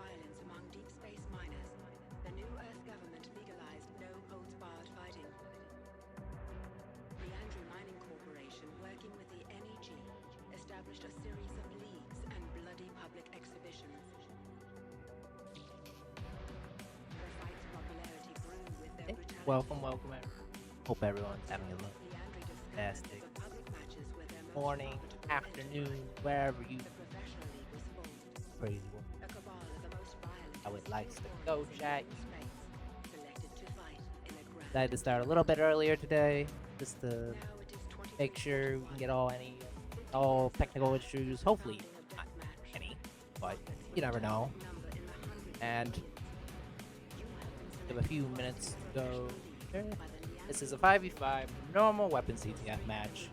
violence among deep space miners, the new Earth government legalized no-holds-barred fighting. The Andrew Mining Corporation, working with the NEG, established a series of leagues and bloody public exhibitions. The fight's popularity grew with their brutality. Welcome. Hope everyone's having a fantastic morning, afternoon, wherever you crazy one. How it likes to go, chat. Decided to start a little bit earlier today, just to make sure we can get all technical issues. Hopefully, not any, but you never know. And give a few minutes to go. This is a 5v5 normal weapon CTF match,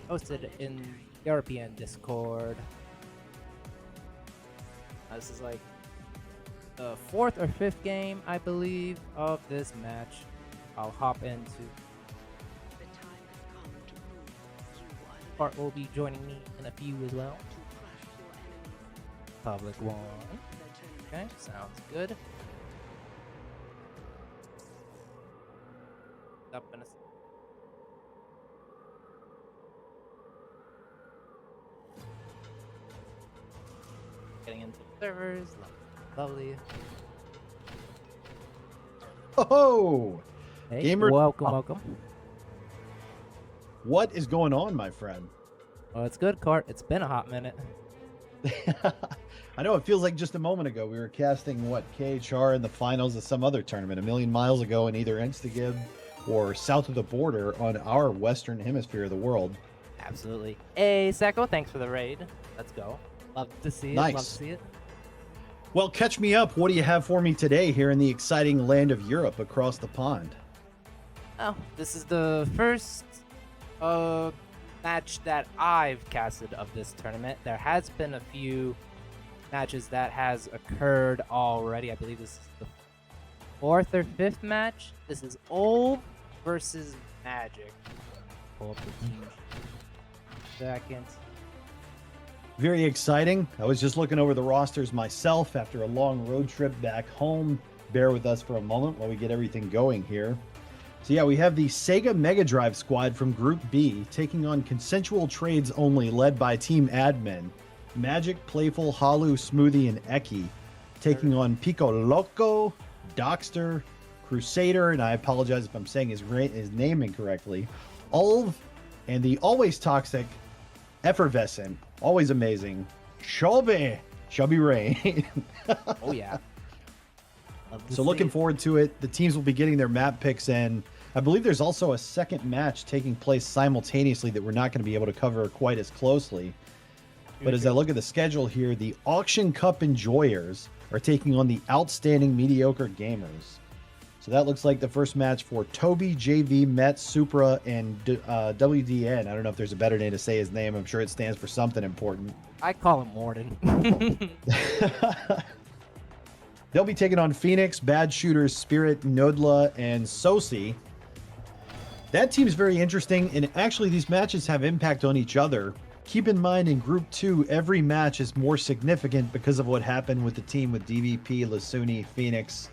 hosted in European Discord. This is like the 4th or 5th game, I believe, of this match. I'll hop into. Bart will be joining me in a few as well. Public one. Okay, sounds good. Up in a getting into the servers. Lovely. Oh, Hey, gamer. welcome. What is going on, my friend? Well, it's good, Cart. It's been a hot minute. I know it feels like just a moment ago we were casting what KHR in the finals of some other tournament a million miles ago in either Instagib or south of the border on our western hemisphere of the world. Absolutely. Hey, Seko, thanks for the raid. Let's go. Love to see it. Nice. Love to see it. Well, catch me up. What do you have for me today here in the exciting land of Europe across the pond? Oh, this is the first match that I've casted of this tournament. There has been a few matches that has occurred already. I believe this is the 4th or 5th match. This is Ol versus Magik. Pull up the team. Second. Very exciting. I was just looking over the rosters myself after a long road trip back home. Bear with us for a moment while we get everything going here. So yeah, we have the Sega Mega Drive squad from Group B taking on Consensual Trades Only, led by Team Admin. Magik, Playful, Halu, Smoothie, and Eki taking on Pico Loco, Dockster, Crusader, and I apologize if I'm saying his name incorrectly, Ulv, and the always toxic, effervescent, always amazing, Chubby Rain. Oh, yeah. So looking forward to it. The teams will be getting their map picks in. I believe there's also a second match taking place simultaneously that we're not going to be able to cover quite as closely. But as I look at the schedule here, the Auction Cup enjoyers are taking on the Outstanding Mediocre Gamers. So that looks like the first match for Toby, JV, Met, Supra, and WDN. I don't know if there's a better name to say his name. I'm sure it stands for something important. I call him Warden. They'll be taking on Phoenix, Bad Shooters, Spirit, Nodla, and Sosi. That team's very interesting, and actually these matches have impact on each other. Keep in mind, in Group 2, every match is more significant because of what happened with the team with DVP, Lasuni, Phoenix,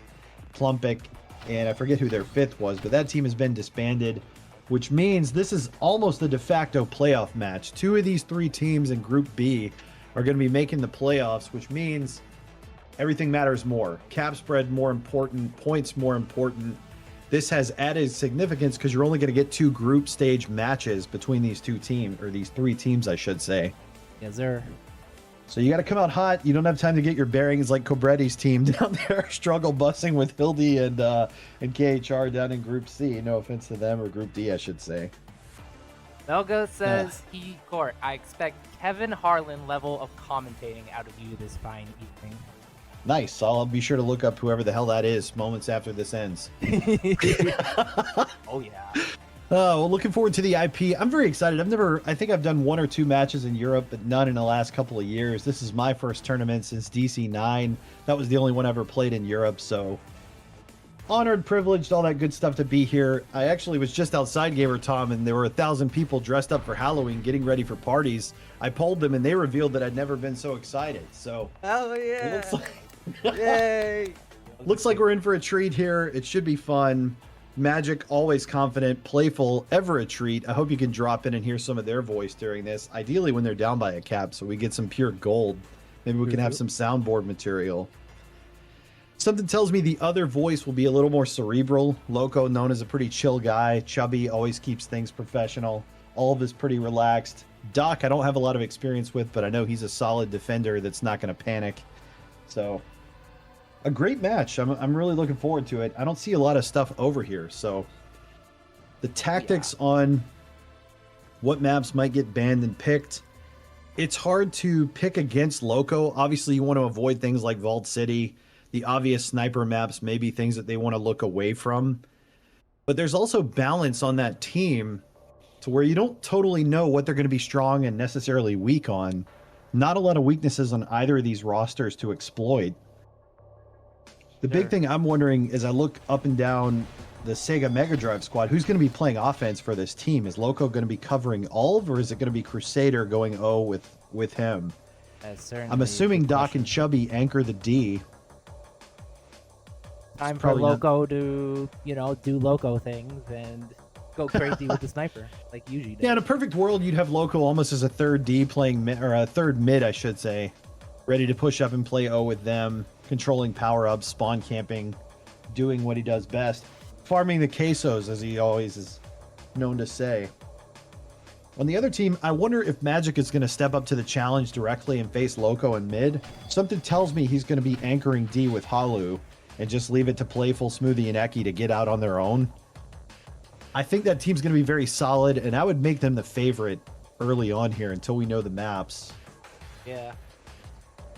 Plumpik, and I forget who their 5th was, but that team has been disbanded, which means this is almost a de facto playoff match. 2 of these 3 teams in Group B are going to be making the playoffs, which means everything matters more. Cap spread more important, points more important. This has added significance because you're only going to get 2 group stage matches between these 2 teams, or these 3 teams, I should say. Yes, sir. So you got to come out hot. You don't have time to get your bearings like Cobretti's team down there, struggle bussing with Hildy and KHR down in Group C. No offense to them, or Group D, I should say. Melga says, Court, I expect Kevin Harlan level of commentating out of you this fine evening. Nice. I'll be sure to look up whoever the hell that is moments after this ends. Oh, yeah. Well, looking forward to the IP. I'm very excited. I think I've done 1 or 2 matches in Europe, but none in the last couple of years. This is my first tournament since DC9. That was the only one I ever played in Europe, so honored, privileged, all that good stuff to be here. I actually was just outside Gamer Tom, and there were 1,000 people dressed up for Halloween getting ready for parties. I polled them, and they revealed that I'd never been so excited. So oh yeah, Yay! Looks like we're in for a treat here. It should be fun. Magik, always confident, playful, ever a treat. I hope you can drop in and hear some of their voice during this. Ideally when they're down by a cap, so we get some pure gold. Maybe we can have some soundboard material. Something tells me the other voice will be a little more cerebral. Loco, known as a pretty chill guy. Chubby, always keeps things professional. Olive is pretty relaxed. Doc, I don't have a lot of experience with, but I know he's a solid defender that's not going to panic. So, a great match. I'm really looking forward to it. I don't see a lot of stuff over here, so the tactics on what maps might get banned and picked. It's hard to pick against Loco. Obviously, you want to avoid things like Vault City. The obvious sniper maps may be things that they want to look away from. But there's also balance on that team to where you don't totally know what they're going to be strong and necessarily weak on. Not a lot of weaknesses on either of these rosters to exploit. The big thing I'm wondering as I look up and down the Sega Mega Drive squad, who's going to be playing offense for this team? Is Loco going to be covering Olive, or is it going to be Crusader going O with him? I'm assuming Doc and Chubby anchor the D. Time for Loco to, do Loco things and go crazy with the sniper, like usually does. Yeah, in a perfect world, you'd have Loco almost as a third D playing, or a third mid, I should say, ready to push up and play O with them, controlling power-ups, spawn camping, doing what he does best, farming the quesos, as he always is known to say. On the other team, I wonder if Magik is going to step up to the challenge directly and face Loco in mid. Something tells me he's going to be anchoring D with Halu and just leave it to Playful, Smoothie, and Eki to get out on their own. I think that team's going to be very solid, and I would make them the favorite early on here until we know the maps. Yeah.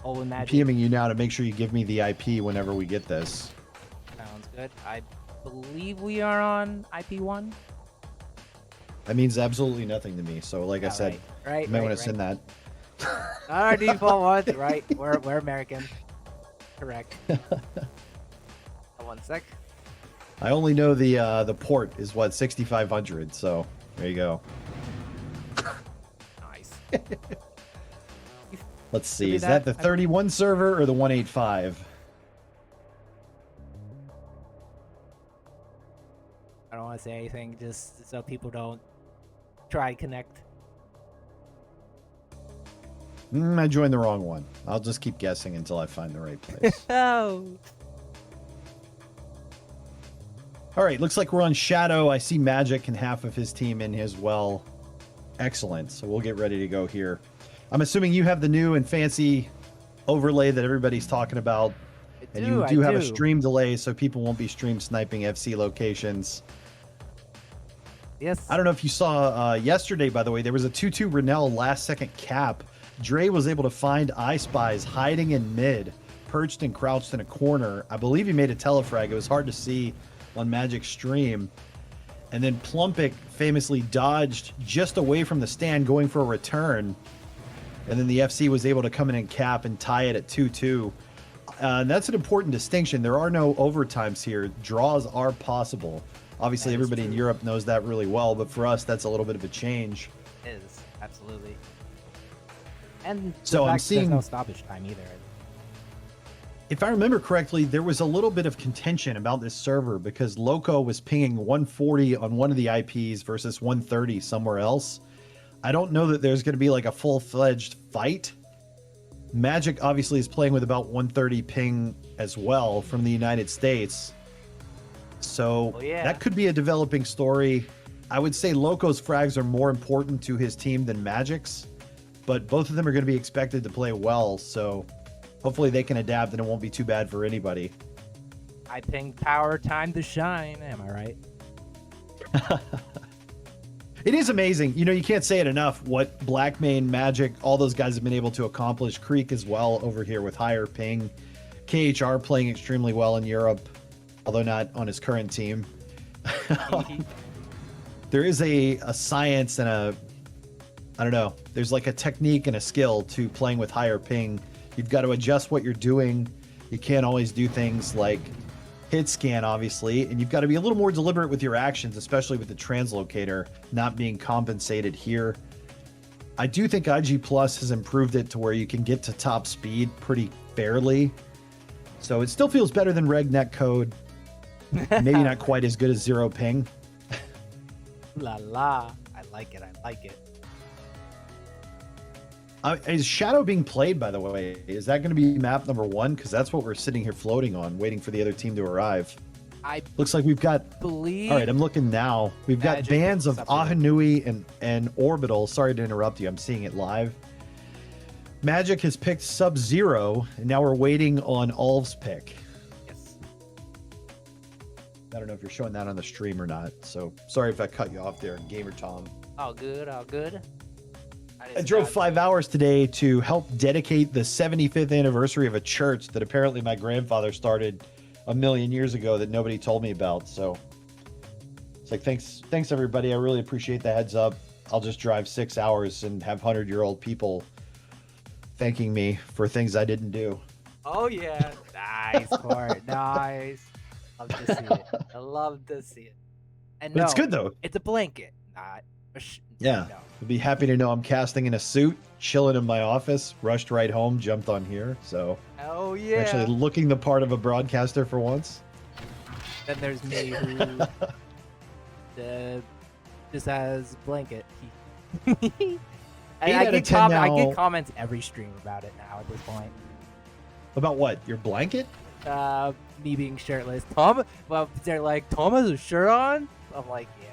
I'm PMing you now to make sure you give me the IP whenever we get this. Sounds good. I believe we are on IP1. That means absolutely nothing to me. So, like I said, you might want to send that. Our default was right. We're American. Correct. 1 sec. I only know the port is what 6500. So there you go. Nice. Let's see. Is that the 31 server or the 185? I don't want to say anything, just so people don't try connect. I joined the wrong one. I'll just keep guessing until I find the right place. Oh. All right, looks like we're on Shadow. I see Magik and half of his team in as well. Excellent. So we'll get ready to go here. I'm assuming you have the new and fancy overlay that everybody's talking about. And you do have a stream delay, so people won't be stream sniping FC locations. Yes. I don't know if you saw yesterday, by the way, there was a 2-2 Renell last second cap. Dre was able to find I Spies hiding in mid, perched and crouched in a corner. I believe he made a telefrag. It was hard to see on Magik's stream. And then Plumpic famously dodged just away from the stand going for a return. And then the FC was able to come in and cap and tie it at 2-2. That's an important distinction. There are no overtimes here. Draws are possible. Obviously, everybody in Europe knows that really well, but for us, that's a little bit of a change. It is, absolutely. And so I'm seeing there's no stoppage time either. If I remember correctly, there was a little bit of contention about this server because Loco was pinging 140 on one of the IPs versus 130 somewhere else. I don't know that there's going to be like a full-fledged fight. Magik obviously is playing with about 130 ping as well from the United States. So that could be a developing story. I would say Loco's frags are more important to his team than Magik's, but both of them are going to be expected to play well. So hopefully they can adapt and it won't be too bad for anybody. I think power time to shine. Am I right? It is amazing. You know, you can't say it enough what Blackmane, Magik, all those guys have been able to accomplish. Creek as well over here with higher ping. KHR playing extremely well in Europe, although not on his current team. There is a science and I don't know, there's like a technique and a skill to playing with higher ping. You've got to adjust what you're doing. You can't always do things like hit scan, obviously, and you've got to be a little more deliberate with your actions, especially with the translocator not being compensated here. I do think IG Plus has improved it to where you can get to top speed pretty fairly. So it still feels better than regnet code. Maybe not quite as good as zero ping. La la. I like it. I like it. Is Shadow being played, by the way? Is that going to be map number 1? Because that's what we're sitting here floating on, waiting for the other team to arrive. Looks like we've got... believe... All right, I'm looking now. We've got Magik bands of Ahanui and Orbital. Sorry to interrupt you. I'm seeing it live. Magik has picked Sub-Zero, and now we're waiting on Alv's pick. Yes. I don't know if you're showing that on the stream or not, so sorry if I cut you off there, Gamer Tom. All good, all good. I drove 5 hours today to help dedicate the 75th anniversary of a church that apparently my grandfather started a million years ago that nobody told me about. So it's like, thanks everybody. I really appreciate the heads up. I'll just drive 6 hours and have 100-year-old people thanking me for things I didn't do. Oh yeah, nice, Court. Nice. Love to see it. I love to see it. And But it's good though. It's a blanket, not a yeah. No. I'd be happy to know I'm casting in a suit, chilling in my office, rushed right home, jumped on here. So oh yeah, actually looking the part of a broadcaster for once. Then there's me who just has blanket. I get comments every stream about it now at this point. About what? Your blanket? Me being shirtless. Tom, well, they're like, Tom has a shirt on? I'm like, yeah.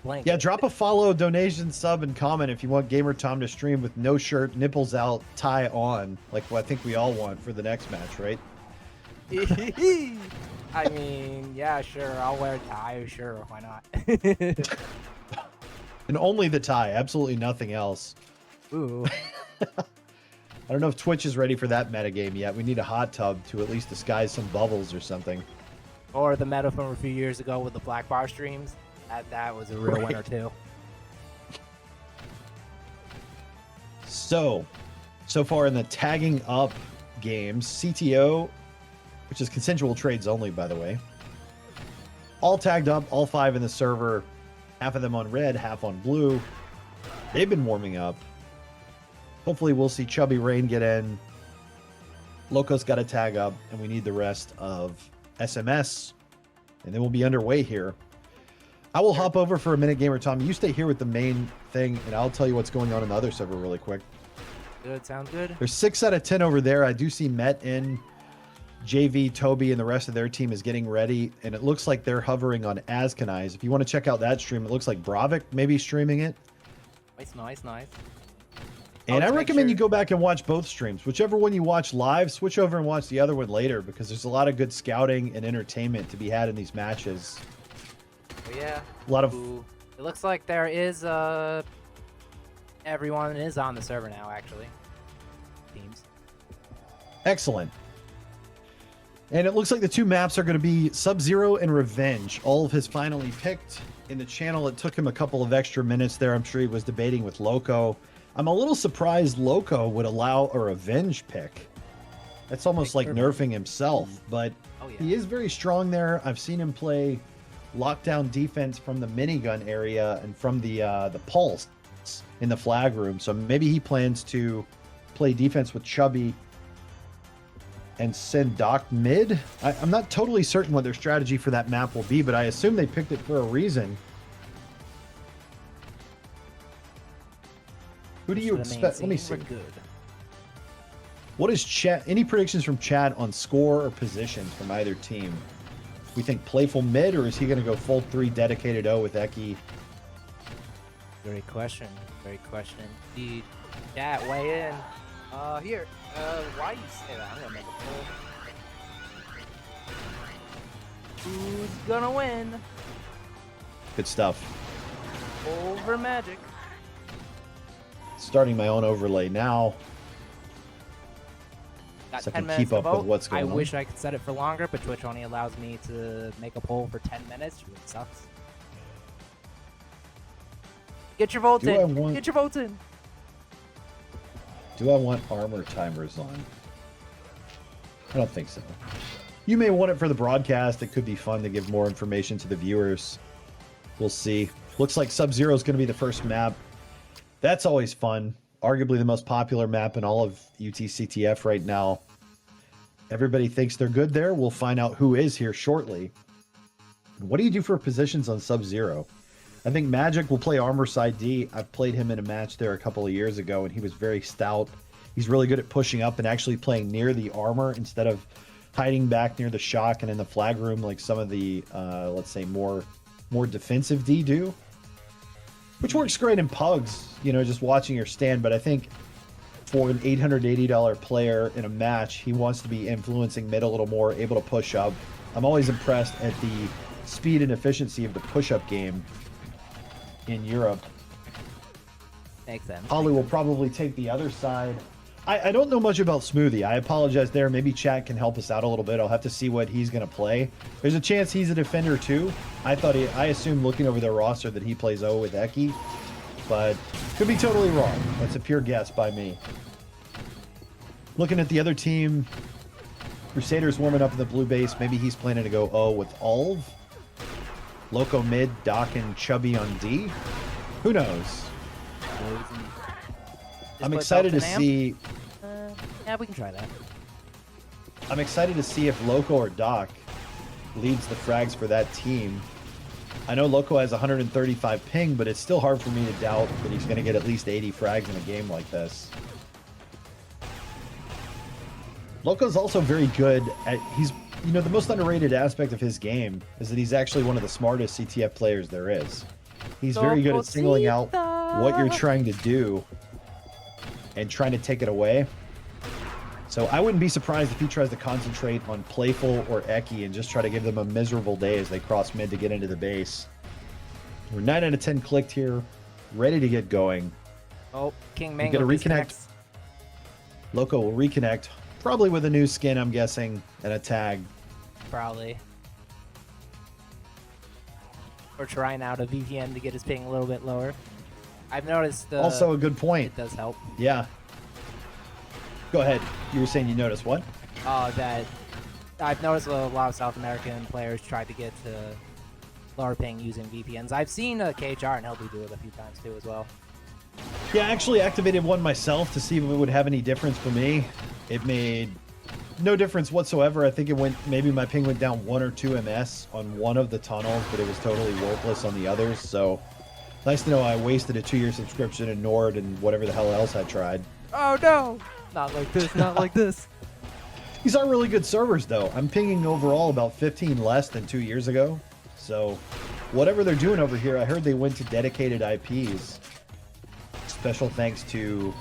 Blanket. Yeah, drop a follow, donation, sub, and comment if you want Gamer Tom to stream with no shirt, nipples out, tie on, like what I think we all want for the next match, right? I mean, yeah, sure, I'll wear a tie, sure, why not? And only the tie, absolutely nothing else. Ooh. I don't know if Twitch is ready for that metagame yet. We need a hot tub to at least disguise some bubbles or something. Or the meta from a few years ago with the black bar streams. That was a real winner too. So far in the tagging up games, CTO, which is consensual trades only, by the way, all tagged up, all 5 in the server, half of them on red, half on blue. They've been warming up. Hopefully we'll see Chubby Rain get in. Loco's got to tag up, and we need the rest of SMS, and then we'll be underway here. I will hop over for a minute, Gamer Tom. You stay here with the main thing, and I'll tell you what's going on in the other server really quick. Good, sounds good. There's 6 out of 10 over there. I do see Met in. JV, Toby, and the rest of their team is getting ready, and it looks like they're hovering on Ascanize. If you want to check out that stream, it looks like Bravik may be streaming it. Nice. And I recommend you go back and watch both streams. Whichever one you watch live, switch over and watch the other one later, because there's a lot of good scouting and entertainment to be had in these matches. Oh, yeah. A lot of... It looks like there is, everyone is on the server now, actually. Teams. Excellent. And it looks like the 2 maps are going to be Sub-Zero and Revenge. All of his finally picked. In the channel, it took him a couple of extra minutes there. I'm sure he was debating with Loco. I'm a little surprised Loco would allow a Revenge pick. That's almost like nerfing himself, but he is very strong there. I've seen him play lockdown defense from the minigun area and from the pulse in the flag room. So maybe he plans to play defense with Chubby and send Doc mid. I'm not totally certain what their strategy for that map will be, but I assume they picked it for a reason. Who do you expect? Let me see. What is chat? Any predictions from chat on score or positions from either team? We think playful mid, or is he going to go full 3 dedicated O with Eki? Great question. The chat weigh in. Here. Why you say that? I'm gonna make a poll. Who's gonna win? Good stuff. Over Magik. Starting my own overlay now. Got so I 10 can minutes keep up to vote. with what's going on. I wish I could set it for longer, but Twitch only allows me to make a poll for 10 minutes, which sucks. Get your votes in. Get your votes in. Do I want armor timers on? I don't think so. You may want it for the broadcast. It could be fun to give more information to the viewers. We'll see. Looks like Sub-Zero is going to be the first map. That's always fun. Arguably the most popular map in all of UTCTF right now. Everybody thinks they're good there. We'll find out who is here shortly. What do you do for positions on Sub-Zero? I think Magik will play armor side D. I've played him in a match there a couple of years ago, and he was very stout. He's really good at pushing up and actually playing near the armor instead of hiding back near the shock and in the flag room like some of the, let's say, more defensive D do. Which works great in pugs, you know, just watching your stand. But I think for an $880 player in a match, he wants to be influencing mid a little more, able to push up. I'm always impressed at the speed and efficiency of the push-up game in Europe. Makes sense. Holly will probably take the other side. I don't know much about Smoothie. I apologize there. Maybe chat can help us out a little bit. I'll have to see what he's going to play. There's a chance he's a defender too. I assumed looking over their roster that he plays O with Eki, but could be totally wrong. That's a pure guess by me. Looking at the other team, Crusaders warming up in the blue base. Maybe he's planning to go O with Alv. Loco mid, Doc and Chubby on D. Who knows? I'm excited to see. Yeah, we can try that. I'm excited to see if Loco or Doc leads the frags for that team. I know Loco has 135 ping, but it's still hard for me to doubt that he's going to get at least 80 frags in a game like this. Loco's also very good at, you know, the most underrated aspect of his game is that he's actually one of the smartest CTF players there is. He's very good at singling out what you're trying to do and trying to take it away. So I wouldn't be surprised if he tries to concentrate on Playful or Eki and just try to give them a miserable day as they cross mid to get into the base. We're 9 out of 10 clicked here, ready to get going. Oh, King Mango going to reconnect. Loco will reconnect, probably with a new skin, I'm guessing, and a tag. Probably. Or trying out a VPN to get his ping a little bit lower. I've noticed... also a good point. It does help. Yeah. Go ahead. You were saying you noticed what? That I've noticed a lot of South American players tried to get to lower ping using VPNs. I've seen KHR and LB do it a few times too as well. Yeah, I actually activated one myself to see if it would have any difference for me. It made no difference whatsoever. I think it went, maybe my ping went down 1 or 2 ms on one of the tunnels, but it was totally worthless on the others. So nice to know I wasted a 2-year subscription in Nord and whatever the hell else I tried. Oh no! Not like this, not like this. These are really good servers though. I'm pinging overall about 15 less than 2 years ago. So whatever they're doing over here, I heard they went to dedicated IPs. Special thanks to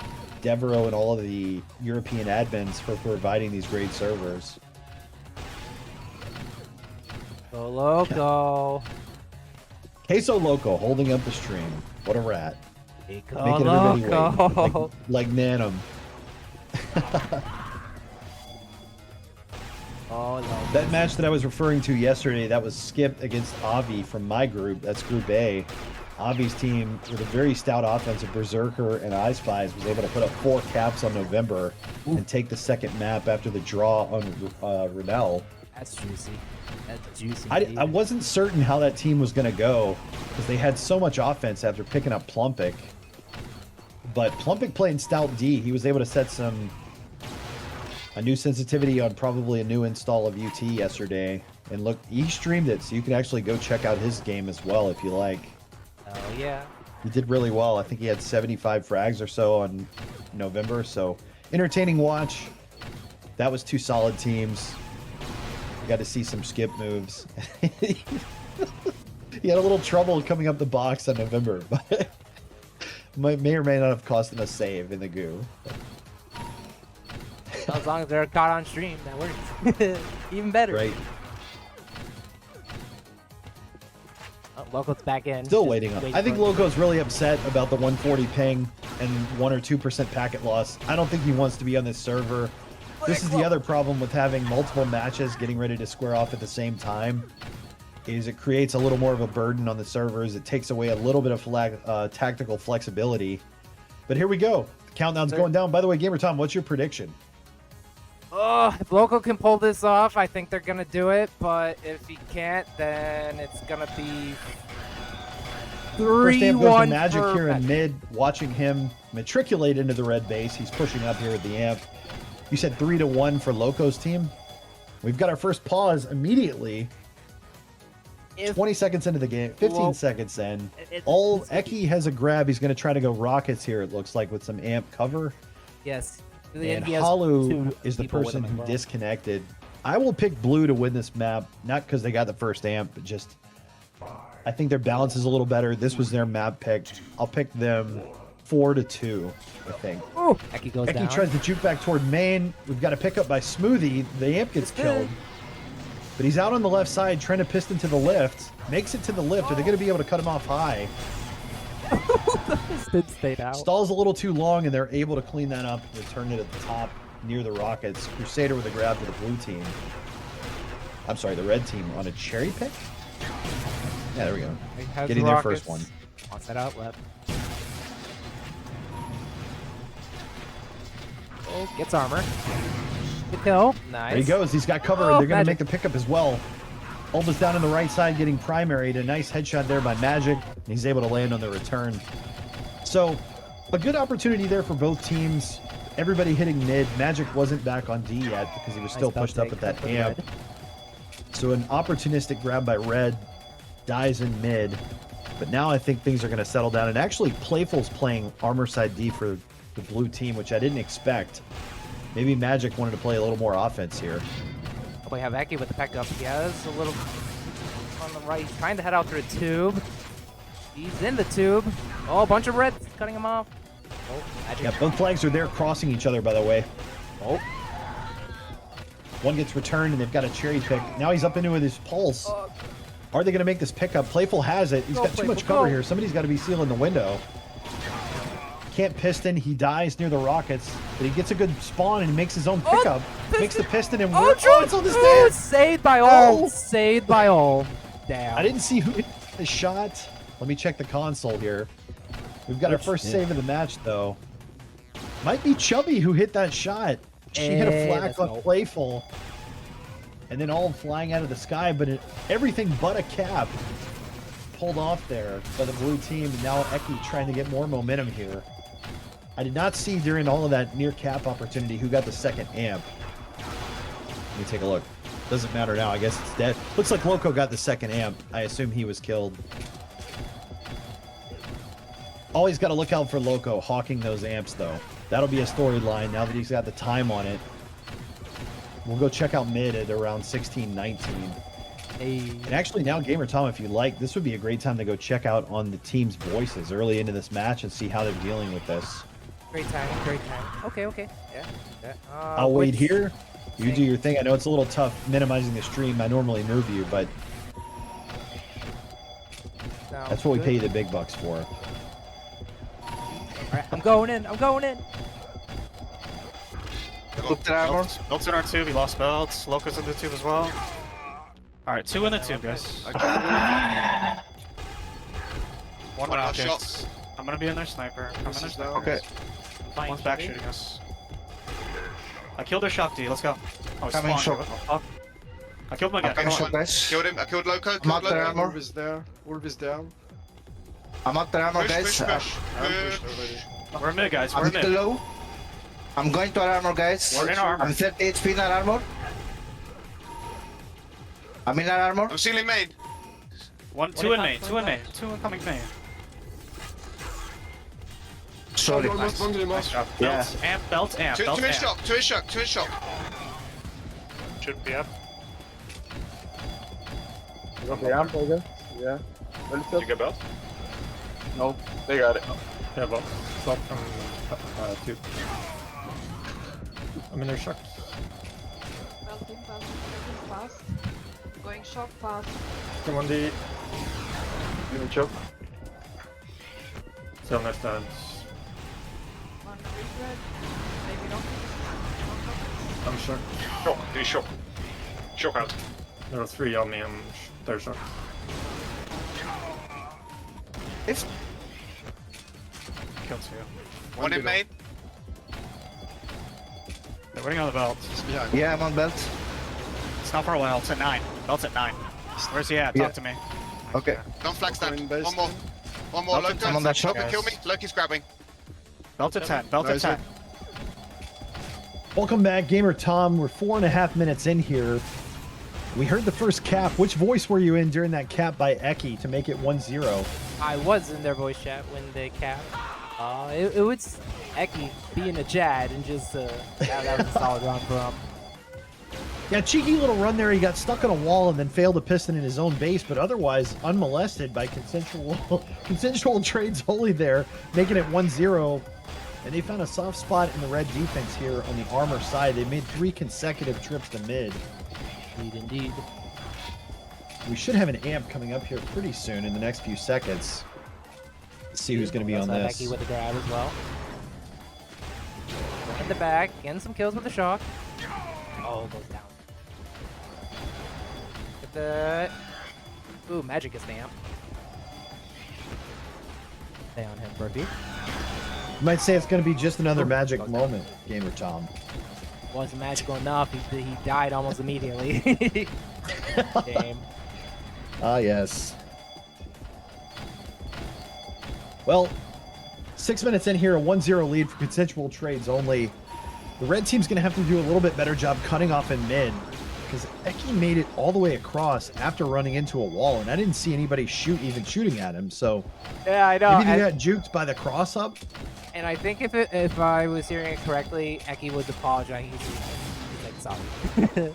Devereaux and all of the European admins for providing these great servers. Go Loco. Queso Loco holding up the stream. What a rat. Go Making everybody Loco. wait. Like Nanum. Oh, no. That match that I was referring to yesterday, that was Skip against Avi from my group. That's Group A. Avi's team, with a very stout offense of Berserker and I Spies, was able to put up 4 caps on November and take the second map after the draw on Renell. That's juicy. That's juicy. I wasn't certain how that team was going to go because they had so much offense after picking up Plumpik. But Plumpik playing stout D, he was able to set a new sensitivity on probably a new install of UT yesterday. And look, he streamed it, so you can actually go check out his game as well if you like. Oh, yeah. He did really well. I think he had 75 frags or so on November, so entertaining watch. That was 2 solid teams. Got to see some skip moves. He had a little trouble coming up the box on November, but may or may not have cost him a save in the goo. As long as they're caught on stream, that works. Even better. Right. Oh, Loco's back in. Still waiting on. I think Loco's really upset about the 140 ping and 1 or 2% packet loss. I don't think he wants to be on this server. This is the other problem with having multiple matches getting ready to square off at the same time, is it creates a little more of a burden on the servers. It takes away a little bit of tactical flexibility. But here we go. The countdown's going down. By the way, Gamer Tom, what's your prediction? Oh, if Loco can pull this off, I think they're going to do it. But if he can't, then it's going to be 3-1 First amp goes to Magik here in mid. Watching him matriculate into the red base. He's pushing up here with the amp. You said 3-1 for Loco's team? We've got our first pause immediately. 20 seconds into the game, 15 seconds in. Eki has a grab. He's going to try to go rockets here, it looks like, with some amp cover. Yes. And Halu is the person who disconnected. I will pick blue to win this map, not because they got the first amp, but just I think their balance is a little better. This was their map pick. I'll pick them 4-2, I think. Oh, Eki goes down. Eki tries to juke back toward main. We've got a pickup by Smoothie. The amp gets killed. But he's out on the left side trying to piston to the lift. Makes it to the lift. Are they going to be able to cut him off high? The piston stayed out. Stalls a little too long, and they're able to clean that up and return it at the top near the rockets. Crusader with a grab for the blue team. I'm sorry, the red team on a cherry pick? Yeah, there we go. Getting their first one. Wants that out left. Oh, gets armor. Good kill. Nice. There he goes. He's got cover. They're going to make the pickup as well. Ulva's down on the right side getting primaried. A nice headshot there by Magik. He's able to land on the return. So, a good opportunity there for both teams. Everybody hitting mid. Magik wasn't back on D yet because he was still pushed up at that amp. So an opportunistic grab by red. Dies in mid. But now I think things are going to settle down. And actually, Playful's playing armor side D for the blue team, which I didn't expect. Maybe Magik wanted to play a little more offense here. We have Eki with the pickup. He has a little on the right. He's trying to head out through the tube. He's in the tube. Oh, a bunch of reds cutting him off. Oh, Magik. Yeah, both flags are there crossing each other, by the way. Oh. One gets returned, and they've got a cherry pick. Now he's up into with his pulse. Are they going to make this pickup? Playful has it. He's got too much cover here. Somebody's got to be sealing the window. Can't piston. He dies near the rockets, but he gets a good spawn and he makes his own pickup. Makes the piston and it's on the stand. Saved by all. Saved by all. Damn. I didn't see who hit the shot. Let me check the console here. We've got our first save of the match, though. Might be Chubby who hit that shot. She hit a flak on Playful. And then all flying out of the sky, but everything but a cap pulled off there by the blue team. And now Eki trying to get more momentum here. I did not see during all of that near cap opportunity who got the second amp. Let me take a look. Doesn't matter now. I guess it's dead. Looks like Loco got the second amp. I assume he was killed. Always got to look out for Loco hawking those amps, though. That'll be a storyline now that he's got the time on it. We'll go check out mid at around 16-19. Hey. And actually now, Gamer Tom, if you like, this would be a great time to go check out on the team's voices early into this match and see how they're dealing with this. Great timing, great timing. Okay. Yeah. I'll wait here. You do your thing. I know it's a little tough minimizing the stream. I normally move you, but that's what we pay you the big bucks for. Alright, I'm going in. Looked at armor. Belt's in our tube. He lost belts. Loco's in the tube as well. Alright, 2 in the tube, guys. One rocket. I'm gonna be in their sniper. I'm in their sniper. Okay. One's back shooting us. I killed their shock D. Let's go. Oh, Coming shock. What the fuck? I killed my guy. Coming shock, guys. Killed him. I killed Loco. I'm out there, armor. Wolf is there. Wolf is down. I'm out there, armor, guys. Push. We're mid, guys. I'm We're hit mid. low. I'm going to our armor, guys. We're in armor. I'm 30 HP in our armor. I'm in our armor. I'm sealing main. 2 in main. 2 incoming main. Sorry. Almost bunged him Nice off. job. Yeah. Belt amp. Two in shock. Two in shock. Should be up. Okay, amp, I guess. Yeah. Did you get belt? No. They got it. Yeah, but stop from tube. I'm in their shock. Belting fast. Going shock fast. Come on, D. Give me choke. Still next time. One red. Maybe not. I'm shocked. Shock. Do shock. Shock out. There are 3 on me. They're shocked. If Killed 2. One in main. They're waiting on the belt. yeah, I'm on belt. It's not for a while. It's at 9. Belt's at 9. Where's he at? Yeah. Talk to me. Okay. Don't flag stand. Going base. One more. Belt's at Loco. 10. I'm on that shot. Loco, kill me. Loki's grabbing. Belt's at 10. Belt's at 10. Welcome back, Gamer Tom. We're 4.5 minutes in here. We heard the first cap. Which voice were you in during that cap by Eki to make it 1-0? I was in their voice chat when they capped. It was Eki being a Jad and just that was a solid run for him. Yeah, cheeky little run there. He got stuck on a wall and then failed a piston in his own base, but otherwise unmolested by consensual trades only there, making it 1-0. And they found a soft spot in the red defense here on the armor side. They made 3 consecutive trips to mid. Indeed. We should have an amp coming up here pretty soon in the next few seconds. Let's see who's going to be on this. Eki with a grab as well. In the back, getting some kills with the shock. Oh, goes down. Get the... Ooh, Magik is damn. Stay on him, Bertie. You might say it's going to be just another magic moment, Gamer Tom. Wasn't magical enough. He died almost immediately. Game. Ah, yes. Well, 6 minutes in here, a 1-0 lead for consensual trades only. The red team's going to have to do a little bit better job cutting off in mid, because Eki made it all the way across after running into a wall, and I didn't see anybody even shooting at him, so... Yeah, I know. Maybe they got juked by the cross-up? And I think if I was hearing it correctly, Eki was apologizing. He's like, sorry.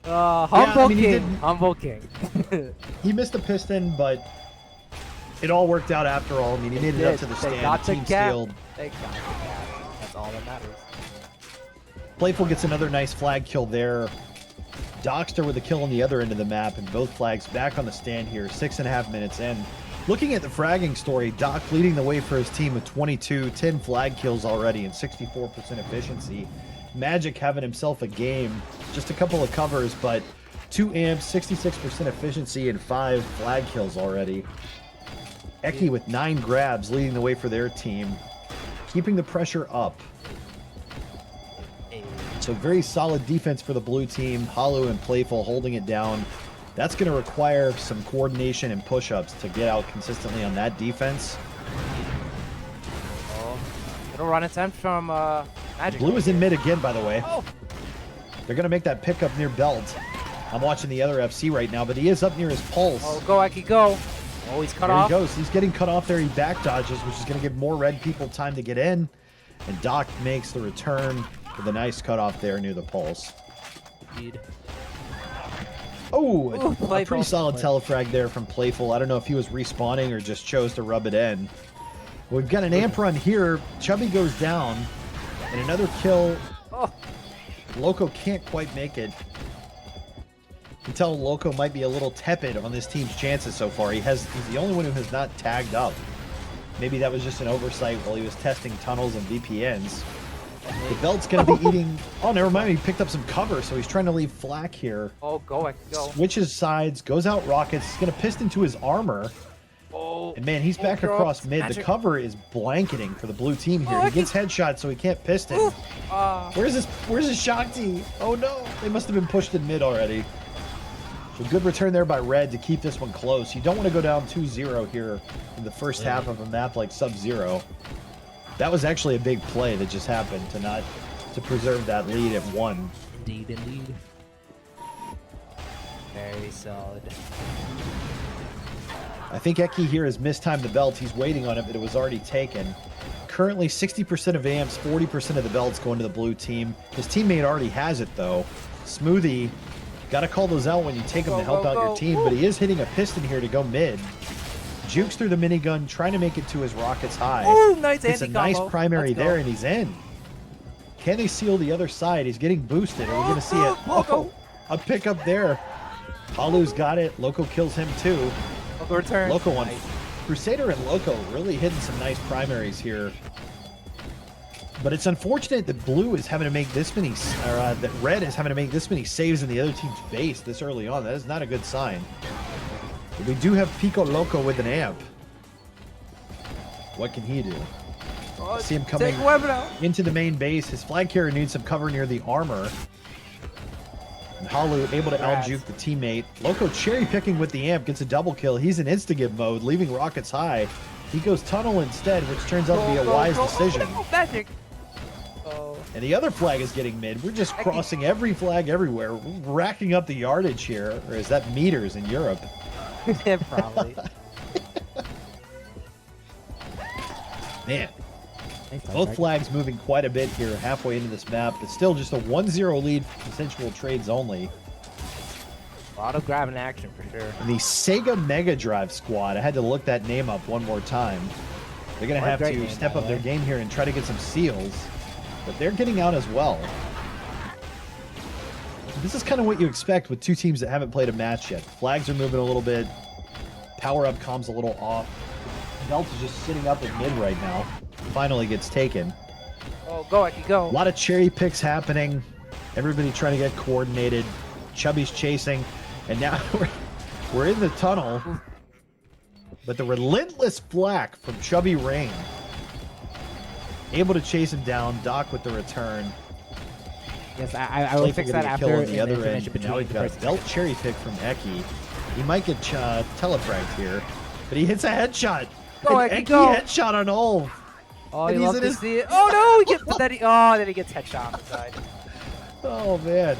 Humble King. Humble King. He missed the piston, but it all worked out after all. I mean, he made it up to the stand. Got the Team gap. stealed. They got the gap. That's all that matters. Playful gets another nice flag kill there. Dockster with a kill on the other end of the map, and both flags back on the stand here, 6.5 minutes in. Looking at the fragging story, Doc leading the way for his team with 22, 10 flag kills already, and 64% efficiency. Magik having himself a game, just a couple of covers, but 2 amps, 66% efficiency, and 5 flag kills already. Eki with 9 grabs leading the way for their team, keeping the pressure up. So very solid defense for the blue team. Hollow and Playful holding it down. That's going to require some coordination and push-ups to get out consistently on that defense. Oh, little run attempt from Magik. Blue is in mid again, by the way. Oh. They're going to make that pickup near belt. I'm watching the other FC right now, but he is up near his pulse. Oh, go, Eki, go. Oh, he's cut off. There he goes. He's getting cut off there. He back dodges, which is going to give more red people time to get in. And Doc makes the return with a nice cutoff there near the pulse. Indeed. Oh, Ooh, a pretty solid telefrag there from Playful. I don't know if he was respawning or just chose to rub it in. We've got an amp run here. Chubby goes down. And another kill. Oh. Loco can't quite make it. You can tell Loco might be a little tepid on this team's chances so far. He's the only one who has not tagged up. Maybe that was just an oversight while he was testing tunnels and VPNs. The belt's going to be eating... Oh, never mind. He picked up some cover, so he's trying to leave flak here. Oh, go, Eki, go. Switches sides, goes out rockets. He's going to piston to his armor. Oh. And man, he's back across mid. Magic. The cover is blanketing for the blue team here. He gets headshot, so he can't piston. Where's his Shakti? Oh no, they must have been pushed in mid already. So good return there by Red to keep this one close. You don't want to go down 2-0 here in the first half of a map like Sub-Zero. That was actually a big play that just happened to preserve that lead at 1. Indeed, indeed. Very solid. I think Eki here has mistimed the belt. He's waiting on it, but it was already taken. Currently 60% of amps, 40% of the belts going to the blue team. His teammate already has it though. Smoothie, got to call those out when you take them to help out your team, but he is hitting a piston here to go mid. Jukes through the minigun, trying to make it to his rockets high. Oh, nice It's a nice primary there, and he's in. Can they seal the other side? He's getting boosted. Are we going to see it? Oh, a pickup there. Palu's got it. Loco kills him too. Loco return. Loco one. Nice. Crusader and Loco really hitting some nice primaries here. But it's unfortunate that Blue is having to make this many, that Red is having to make this many saves in the other team's base this early on. That is not a good sign. But we do have Pico Loco with an amp. What can he do? I see him coming into the main base. His flag carrier needs some cover near the armor. And Halu able to out-juke the teammate. Loco cherry picking with the amp, gets a double kill. He's in insta-give mode, leaving rockets high. He goes tunnel instead, which turns out to be a wise decision. Magic. Oh. And the other flag is getting mid. We're just crossing every flag everywhere. We're racking up the yardage here. Or is that meters in Europe? Yeah, probably. Man, Nice touch, both Magik. flags moving quite a bit here halfway into this map. It's still just a 1-0 lead for consensual trades only. A lot of grabbing action for sure. And the Sega Mega Drive squad, I had to look that name up one more time. They're going to What a have great to name, step by up the their way. game here and try to get some seals. But they're getting out as well. This is kind of what you expect with two teams that haven't played a match yet. Flags are moving a little bit. Power up comm's a little off. Belt is just sitting up at mid right now. Finally gets taken. Oh, go, Eki, go. A lot of cherry picks happening. Everybody trying to get coordinated. Chubby's chasing. And now we're in the tunnel. But the relentless flak from Chubby Rain. Able to chase him down. Doc with the return. Yes, I will fix that Kill after on the other end. intermission But now between we've the got a first. belt cherry pick from Eki. He might get telefragged here. But he hits a headshot. Go, And Eki, Eki go. headshot on Olv. Oh, And you he's love in to his- see it. Oh no, he gets then he gets headshot on the side. Oh, man.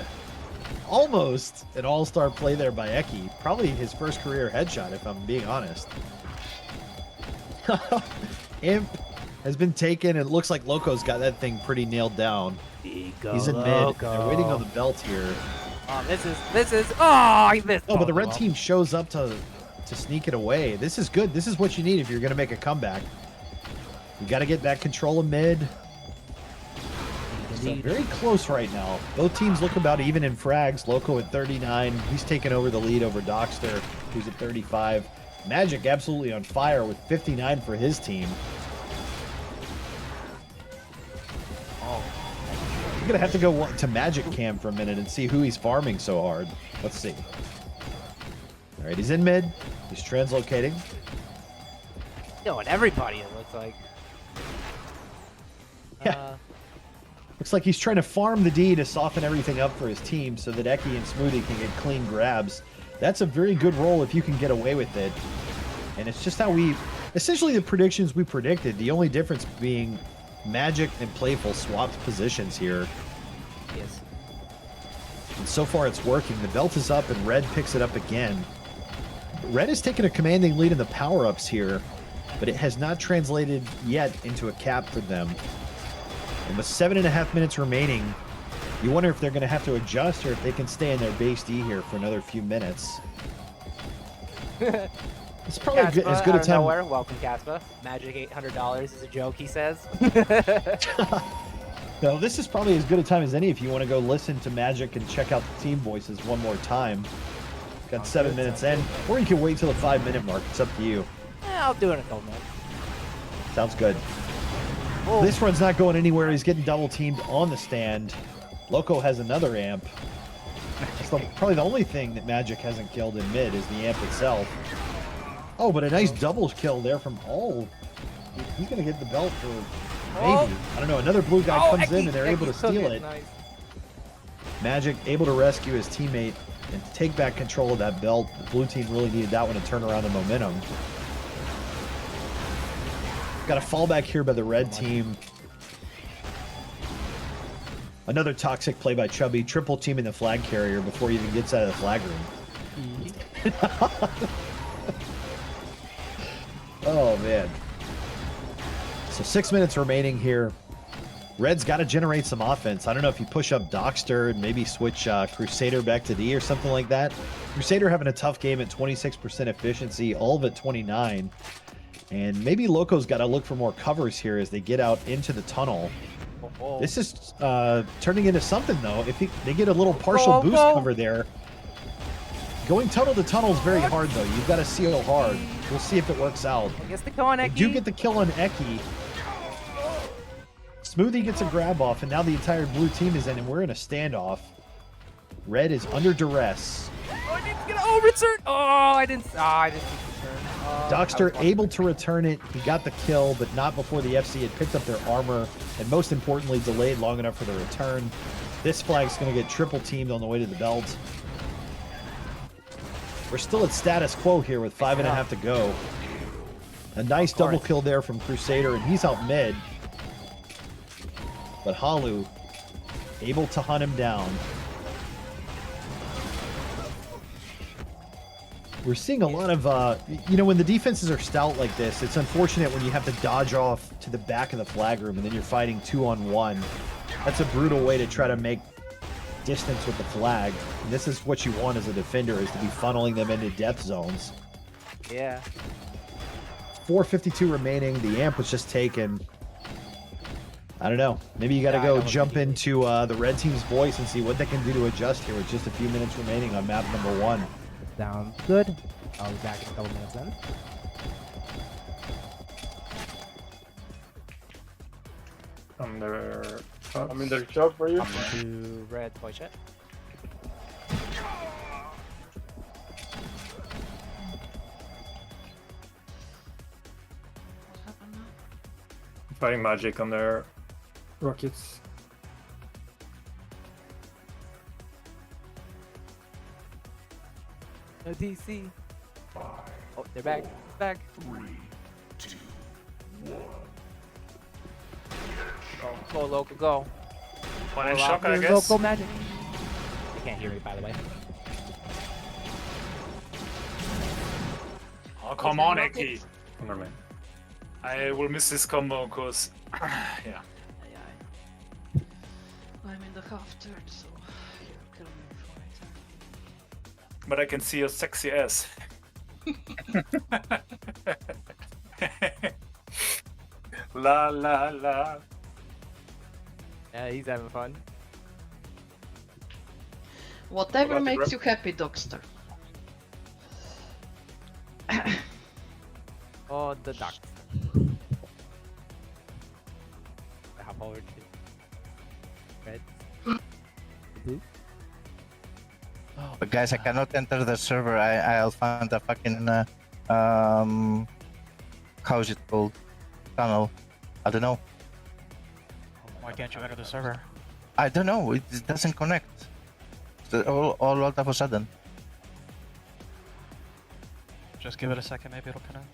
Almost an all-star play there by Eki. Probably his first career headshot, if I'm being honest. Imp has been taken. It looks like Loco's got that thing pretty nailed down. He's in mid. They're waiting on the belt here. Oh, this is. Oh, he missed. Oh, but the red well. team shows up to sneak it away. This is good. This is what you need if you're going to make a comeback. You got to get back control of mid. So very close right now. Both teams look about even in frags. Loco at 39. He's taken over the lead over Dockster, who's at 35. Magik absolutely on fire with 59 for his team. Oh, You're going to have to go to Magik Cam for a minute and see who he's farming so hard. Let's see. All right, he's in mid. He's translocating. and everybody. It looks like. Yeah. Looks like he's trying to farm the D to soften everything up for his team so that Eki and Smoothie can get clean grabs. That's a very good role if you can get away with it. And it's just how we... Essentially the predictions we predicted. The only difference being Magik and Playful swapped positions here. Yes. And so far it's working. The belt is up and Red picks it up again. Red has taken a commanding lead in the power-ups here, but it has not translated yet into a cap for them. And with 7.5 minutes remaining, you wonder if they're going to have to adjust or if they can stay in their base D here for another few minutes. It's probably as good a time. Nowhere. Welcome, Caspa. Magic $800 is a joke, he says. No, this is probably as good a time as any if you want to go listen to Magik and check out the team voices one more time. Got 7 minutes in, or you can wait till the 5-minute mark. It's up to you. I'll do it in a couple minutes. Sounds good. Oh. This run's not going anywhere. He's getting double teamed on the stand. Loco has another amp. That's probably the only thing that Magik hasn't killed in mid is the amp itself. Oh, but a nice double kill there from All. He's going to get the belt for maybe. I don't know. Another blue guy comes in and they're able to steal it. Nice. Magik able to rescue his teammate and take back control of that belt. The blue team really needed that one to turn around the momentum. Got a fallback here by the red team. Another toxic play by Chubby. Triple teaming the flag carrier before he even gets out of the flag room. Oh, man. So 6 minutes remaining here. Red's got to generate some offense. I don't know if you push up Dockster and maybe switch Crusader back to D or something like that. Crusader having a tough game at 26% efficiency, all of at 29. And maybe Loco's got to look for more covers here as they get out into the tunnel. Oh. This is turning into something, though. If they get a little partial boost cover there. Going tunnel to tunnel is very hard, though. You've got to seal hard. We'll see if it works out. I guess the kill on They Eki. do get the kill on Eki. Smoothie gets a grab off, and now the entire blue team is in, and we're in a standoff. Red is under duress. Oh, I need to get a return. Oh, I didn't see the return. Dockster able to return it. He got the kill, but not before the FC had picked up their armor, and most importantly, delayed long enough for the return. This flag's going to get triple teamed on the way to the belt. We're still at status quo here with 5.5 to go. A nice double kill there from Crusader, and he's out mid. But Halu able to hunt him down. We're seeing a lot of, when the defenses are stout like this, it's unfortunate when you have to dodge off to the back of the flag room and then you're fighting 2-on-1. That's a brutal way to try to make distance with the flag. And this is what you want as a defender, is to be funneling them into death zones. Yeah. 4:52 remaining. The amp was just taken. I don't know. Maybe you got to go jump into the red team's voice and see what they can do to adjust here with just a few minutes remaining on map number 1. Sounds good. I'll be back in a couple minutes then. I'm in the shop for you. To red voice chat. What happened now? Fighting Magik on their rockets. No DC. Oh, they're back. Back. 3, 2, 1. Go, local, go. One in Go shock, out. I Go, guess. Go, Magic. They can't hear me, by the way. Oh, come on, Eki. Never mind. I will miss this combo because, yeah. I'm in the half turn, so you kill me before I turn. But I can see your sexy ass. La la la. Yeah, he's having fun. Whatever About the makes grab? you happy, Dogster. Oh, the duck. Hop over to red. Blue. But guys, I cannot enter the server. I'll find a fucking how's it called? Tunnel. I don't know. Why can't you enter the server? I don't know. It doesn't connect. So all of a sudden. Just give it a second, maybe it'll connect.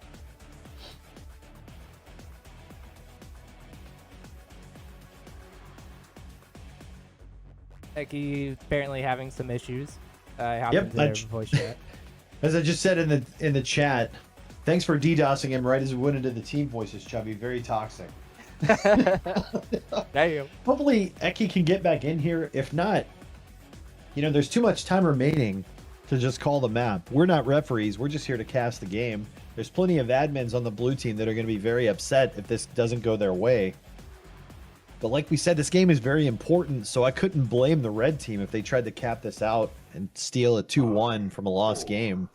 Eki apparently having some issues. I hopped Yep, into their I- voice chat. As I just said in the chat, thanks for DDoSing him right as we went into the team voices, Chubby. Very toxic. Damn. Hopefully, Eki can get back in here. If not, there's too much time remaining to just call the map. We're not referees. We're just here to cast the game. There's plenty of admins on the blue team that are going to be very upset if this doesn't go their way. But like we said, this game is very important, so I couldn't blame the red team if they tried to cap this out and steal a 2-1 from a lost game.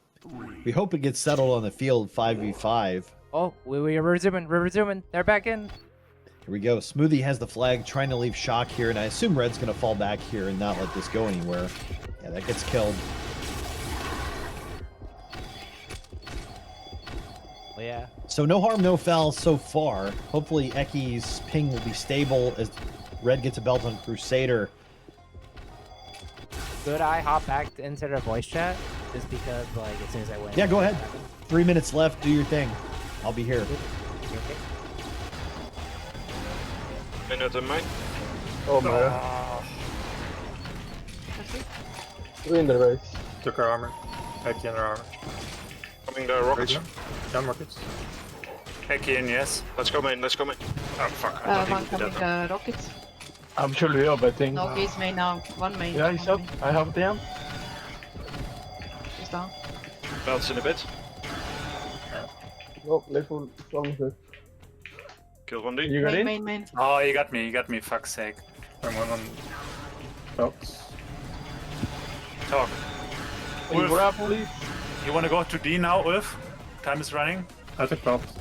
We hope it gets settled on the field 5v5. Oh, we're resuming. We're resuming. They're back in. Here we go. Smoothie has the flag, trying to leave Shock here, and I assume Red's going to fall back here and not let this go anywhere. Yeah, that gets killed. Well, yeah. So no harm, no foul so far. Hopefully Eki's ping will be stable as Red gets a belt on Crusader. Could I hop back into their voice chat? Just because, like, as soon as I win. Yeah, go ahead. 3 minutes left. Do your thing. I'll be here. Okay. Minute and mine. Oh my. That's it. We're in the race. Took our armor. Back in our armor. Coming the rockets. Down rockets. Eki in, yes. Let's go main, let's go main. Oh fuck, I One thought he coming did that. rockets. I'm surely up, I think. No, he's main now. One main. Yeah, he's up. One main. I have them. He's down. Belts in a bit. Oh, level strong. Kill one D. You got Main, in? main. Oh, you got me, fuck's sake. I'm on belts. Talk. Can you Ulf, grab, please? you wanna go to D now, Ulf? Time is running. I took belts.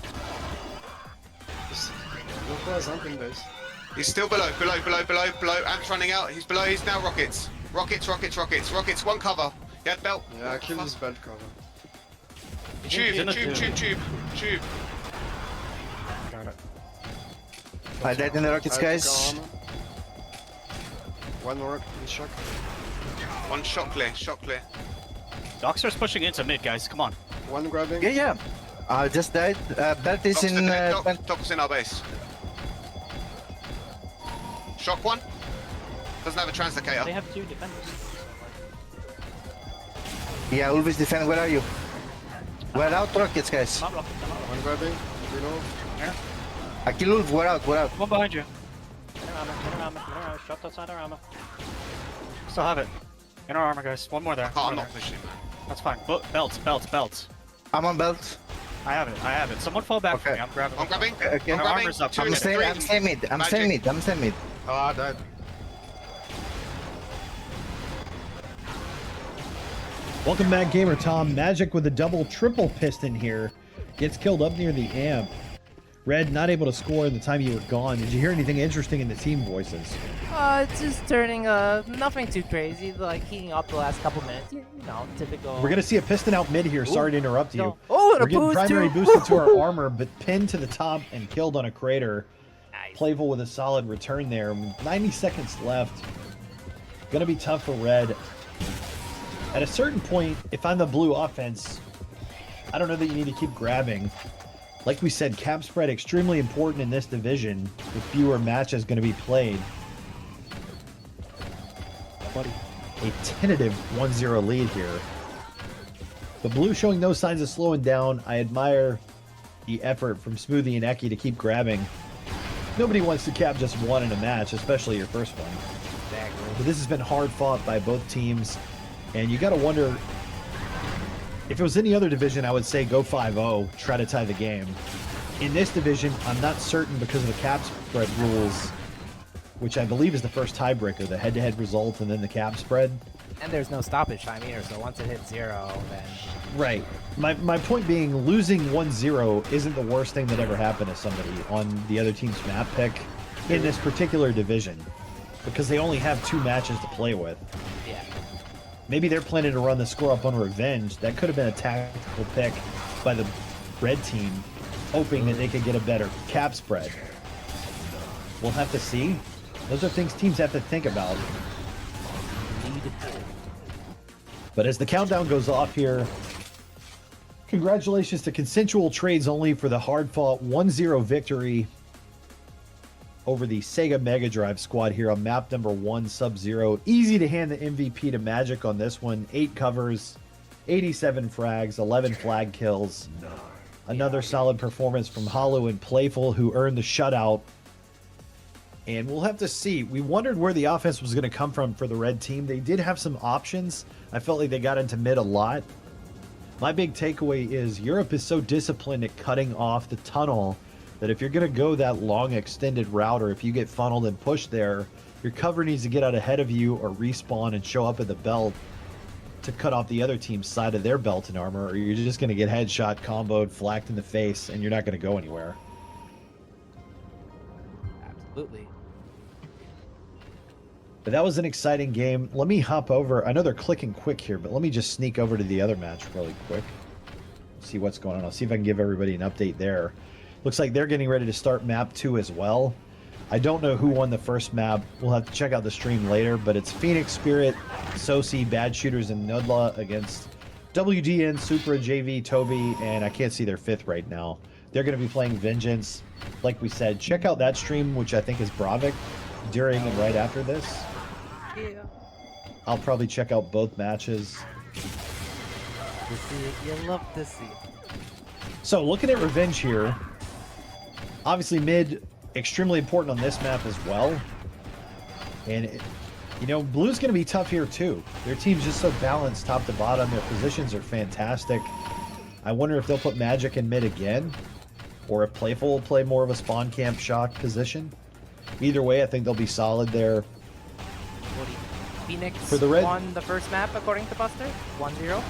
He's still below. Amp's running out. He's below. He's now rockets. Rockets. One cover. Yeah, belt. Yeah, kill this belt cover. Tube. Got it. I died in the rockets, I took guys. our armor. One more in shock. One shot clear. Doxter's pushing into mid, guys. Come on. One grabbing. Yeah. I just died. Belt is in. Doc's in our base. Shock one. Doesn't have a translocator. They have 2 defenders. Yeah, always defend. Where are you? We're out rockets, guys. I'm not rockets, I'm not rockets. One grabbing. Reload. Yeah. Akil Wolf, we're out, we're out. One behind you. Inner armor. Shot outside our armor. Still have it. Inner armor, guys. One more there. Oh, One I'm more not there. pushing, man. That's fine. Belt. I'm on belt. I have it. Someone fall back for Okay. me. I'm grabbing. I'm grabbing. Okay. I'm Our grabbing. armor's up. 2 I'm and staying, 3. I'm staying mid. I'm Magik. staying mid. I'm staying mid. Oh, I died. Welcome back, Gamer Tom. Magic with a double triple piston here. Gets killed up near the amp. Red not able to score in the time you were gone. Did you hear anything interesting in the team voices? It's just turning, nothing too crazy, like heating up the last couple minutes. You know, typical. We're gonna see a piston out mid here. Sorry to interrupt you. No. Oh, and We're a getting boost primary too. boosted to our armor, but pinned to the top and killed on a crater. Nice. Playful with a solid return there. 90 seconds left. Gonna be tough for Red. At a certain point, if I'm the blue offense, I don't know that you need to keep grabbing. Like we said, cap spread extremely important in this division with fewer matches going to be played. A tentative 1-0 lead here. The blue showing no signs of slowing down. I admire the effort from Smoothie and Eki to keep grabbing. Nobody wants to cap just one in a match, especially your first one. Exactly. But this has been hard fought by both teams. And you got to wonder, if it was any other division, I would say go 5-0, try to tie the game. In this division, I'm not certain because of the cap spread rules, which I believe is the first tiebreaker, the head-to-head result and then the cap spread. And there's no stoppage time either, so once it hits 0, then... Right. My point being, losing 1-0 isn't the worst thing that ever happened to somebody on the other team's map pick in this particular division, because they only have 2 matches to play with. Yeah. Maybe they're planning to run the score up on revenge. That could have been a tactical pick by the red team, hoping that they could get a better cap spread. We'll have to see. Those are things teams have to think about. But as the countdown goes off here, congratulations to Consensual Trades Only for the hard-fought 1-0 victory over the Sega Mega Drive squad here on map number 1, Sub-Zero. Easy to hand the MVP to Magik on this one. 8 covers, 87 frags, 11 flag kills. Another solid performance from Hollow and Playful, who earned the shutout. And we'll have to see. We wondered where the offense was going to come from for the red team. They did have some options. I felt like they got into mid a lot. My big takeaway is Europe is so disciplined at cutting off the tunnel that if you're going to go that long extended route, or if you get funneled and pushed there, your cover needs to get out ahead of you or respawn and show up at the belt to cut off the other team's side of their belt and armor, or you're just going to get headshot, comboed, flacked in the face, and you're not going to go anywhere. Absolutely. But that was an exciting game. Let me hop over. I know they're clicking quick here, but let me just sneak over to the other match really quick. See what's going on. I'll see if I can give everybody an update there. Looks like they're getting ready to start map 2 as well. I don't know who won the first map. We'll have to check out the stream later, but it's Phoenix Spirit, Sosi, Bad Shooters, and Nudla against WDN, Supra, JV, Toby, and I can't see their 5th right now. They're going to be playing Vengeance. Like we said, check out that stream, which I think is Bravik, during and right after this. Yeah. I'll probably check out both matches. You love to see. So looking at Revenge here, obviously mid, extremely important on this map as well. And, you know, blue's going to be tough here too. Their team's just so balanced top to bottom. Their positions are fantastic. I wonder if they'll put Magik in mid again, or if Playful will play more of a spawn camp shock position. Either way, I think they'll be solid there. Phoenix For the red- won the first map according to Buster? 1-0?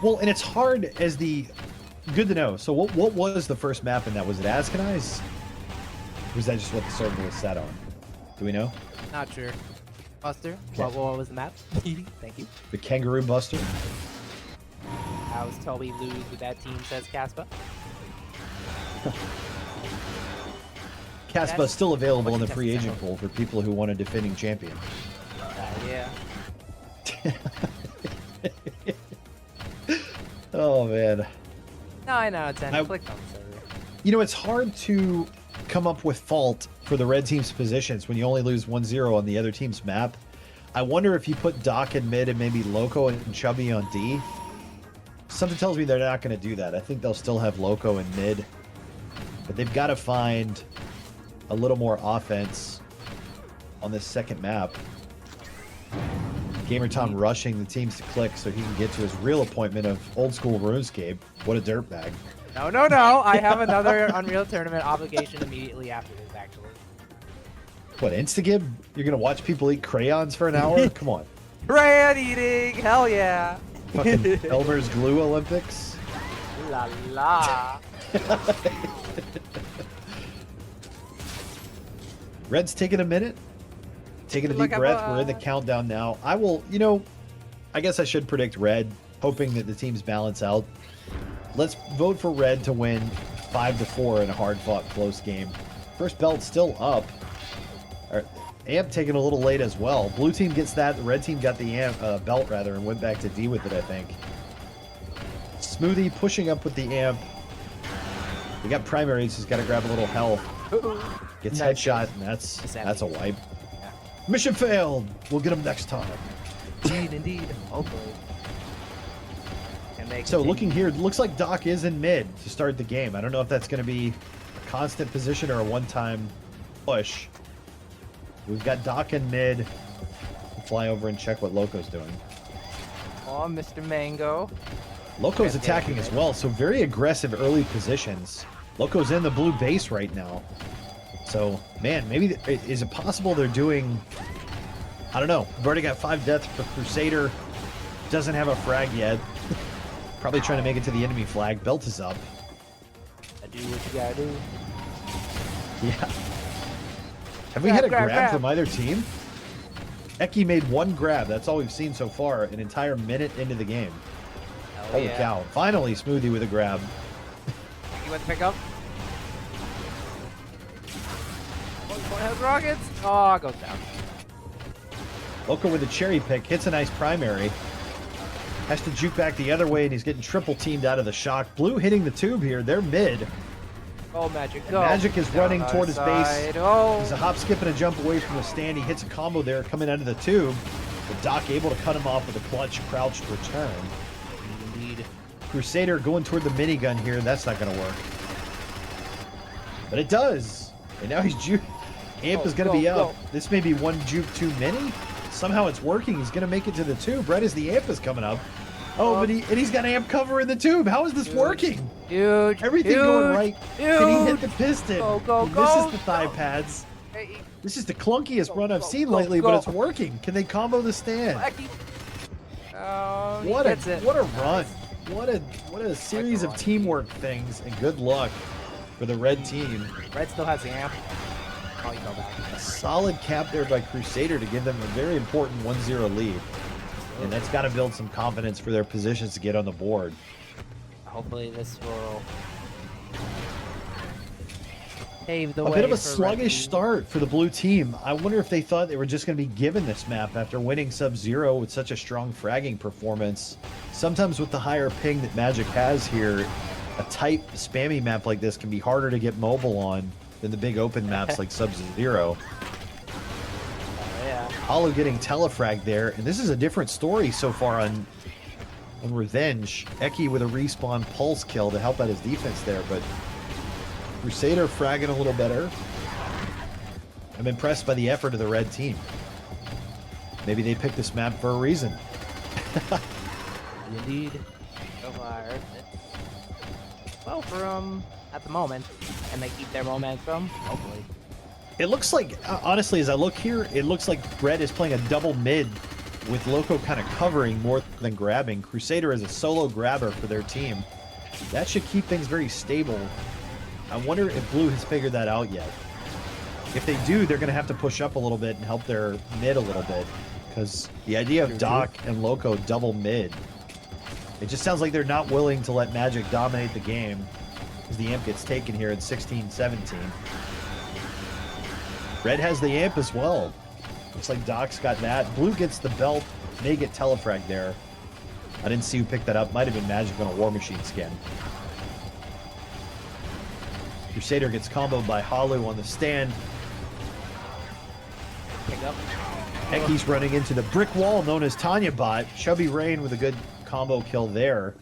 Well, and it's hard as the... Good to know. So what was the first map in that? Was it Ascanize? Or was that just what the server was set on? Do we know? Not sure. Buster, Okay. what was the map? Thank you. The Kangaroo Buster? How's Toby lose with that team, says Caspa. Caspa is still available in the free agent pool for people who want a defending champion. Yeah. Oh, man. No, I know, it's I- clicked on the server. You know, it's hard to come up with fault for the red team's positions when you only lose 1-0 on the other team's map. I wonder if you put Doc in mid and maybe Loco and Chubby on D. Something tells me they're not going to do that. I think they'll still have Loco in mid. But they've got to find a little more offense on this second map. Gamer Tom rushing the teams to click so he can get to his real appointment of old school RuneScape. What a dirtbag. No, no, no. I have another Unreal Tournament obligation immediately after this, actually. What, Instagib? You're going to watch people eat crayons for an hour? Come on. Crayon eating! Hell yeah! Fucking Elmer's Glue Olympics? La la. Red's taking a minute. Taking a deep breath. We're in the countdown now. I will, you know, I guess I should predict Red, hoping that the teams balance out. Let's vote for Red to win 5-4 in a hard-fought close game. First belt still up. Amp taking a little late as well. Blue team gets that. The red team got the amp, belt rather, and went back to D with it, I think. Smoothie pushing up with the amp. We got primaries. He's got to grab a little health. Gets headshot, and that's a wipe. Yeah. Mission failed. We'll get him next time. Indeed. Hopefully. So looking here, it looks like Doc is in mid to start the game. I don't know if that's going to be a constant position or a one-time push. We've got Doc in mid. We'll fly over and check what Loco's doing. Oh, Mr. Mango. Loco's attacking as well, so very aggressive early positions. Loco's in the blue base right now. So, man, maybe, is it possible they're doing, I don't know. We've already got 5 deaths for Crusader. Doesn't have a frag yet. Probably trying to make it to the enemy flag. Belt is up. I do what you gotta do. Yeah. Have we had a grab from either team? Eki made 1 grab. That's all we've seen so far. An entire minute into the game. Holy cow. Finally, Smoothie with a grab. You want to pick up? One has rockets. Oh, goes down. Loco with a cherry pick. Hits a nice primary. Has to juke back the other way, and he's getting triple teamed out of the shock. Blue hitting the tube here. They're mid. Oh, Magik, go. Magik is running toward his base. Oh. He's a hop, skip, and a jump away from the stand. He hits a combo there coming out of the tube. But Doc able to cut him off with a clutch crouched return. Indeed. Crusader going toward the minigun here. That's not going to work. But it does. And now he's juke. Amp is going to be up. This may be 1 juke too many. Somehow it's working. He's going to make it to the tube right as the amp is coming up. Oh, but he's got amp cover in the tube. How is this working? Huge. Everything going right. Can he hit the piston? Go. This is the thigh pads. This is the clunkiest run I've seen lately, but it's working. Can they combo the stand? Oh, what a run. What a series of teamwork things, and good luck for the red team. Red still has the amp. Oh, you go back. A solid cap there by Crusader to give them a very important 1-0 lead. And that's got to build some confidence for their positions to get on the board. Hopefully this will pave the way. A bit of a sluggish start for the blue team. I wonder if they thought they were just going to be given this map after winning Sub-Zero with such a strong fragging performance. Sometimes with the higher ping that Magik has here, a tight, spammy map like this can be harder to get mobile on than the big open maps like Sub-Zero. Hollow getting telefrag there, and this is a different story so far on Revenge. Eki with a respawn pulse kill to help out his defense there, but Crusader fragging a little better. I'm impressed by the effort of the red team. Maybe they picked this map for a reason. Indeed. So far, well, for them at the moment, and they keep their momentum, hopefully. It looks like, honestly, as I look here, it looks like Red is playing a double mid with Loco kind of covering more than grabbing. Crusader is a solo grabber for their team. That should keep things very stable. I wonder if Blue has figured that out yet. If they do, they're going to have to push up a little bit and help their mid a little bit. Because the idea of Doc and Loco double mid, it just sounds like they're not willing to let Magik dominate the game as the amp gets taken here at 16-17. Red has the amp as well. Looks like Doc's got that. Blue gets the belt. May get telefrag there. I didn't see who picked that up. Might have been Magik on a War Machine skin. Crusader gets comboed by Halu on the stand. pick up. Ecky's running into the brick wall known as Tanya Bot. Chubby Rain with a good combo kill there.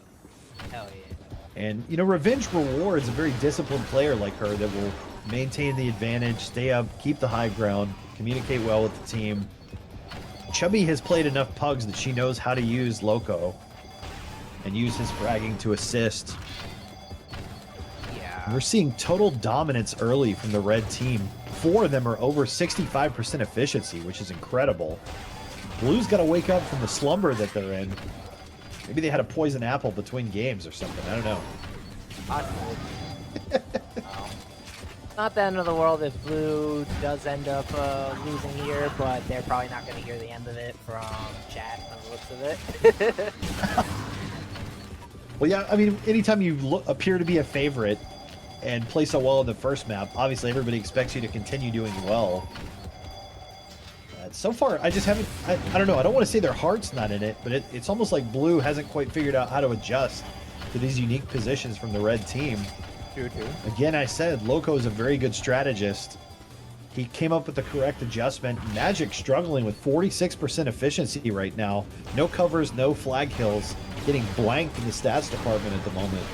Hell yeah. And, you know, Revenge rewards a very disciplined player like her that will maintain the advantage, stay up, keep the high ground, communicate well with the team. Chubby has played enough pugs that she knows how to use Loco and use his fragging to assist. Yeah. And we're seeing total dominance early from the red team. 4 of them are over 65% efficiency, which is incredible. Blue's got to wake up from the slumber that they're in. Maybe they had a poison apple between games or something. I don't know. Not the end of the world if Blue does end up losing here, but they're probably not going to hear the end of it from chat on the looks of it. Well, yeah, I mean, anytime you appear to be a favorite and play so well in the first map, obviously everybody expects you to continue doing well. So far, I just haven't, I don't know, I don't want to say their heart's not in it, but it's almost like Blue hasn't quite figured out how to adjust to these unique positions from the red team. True. Again, I said, Loco is a very good strategist. He came up with the correct adjustment. Magik struggling with 46% efficiency right now. No covers, no flag kills. Getting blanked in the stats department at the moment.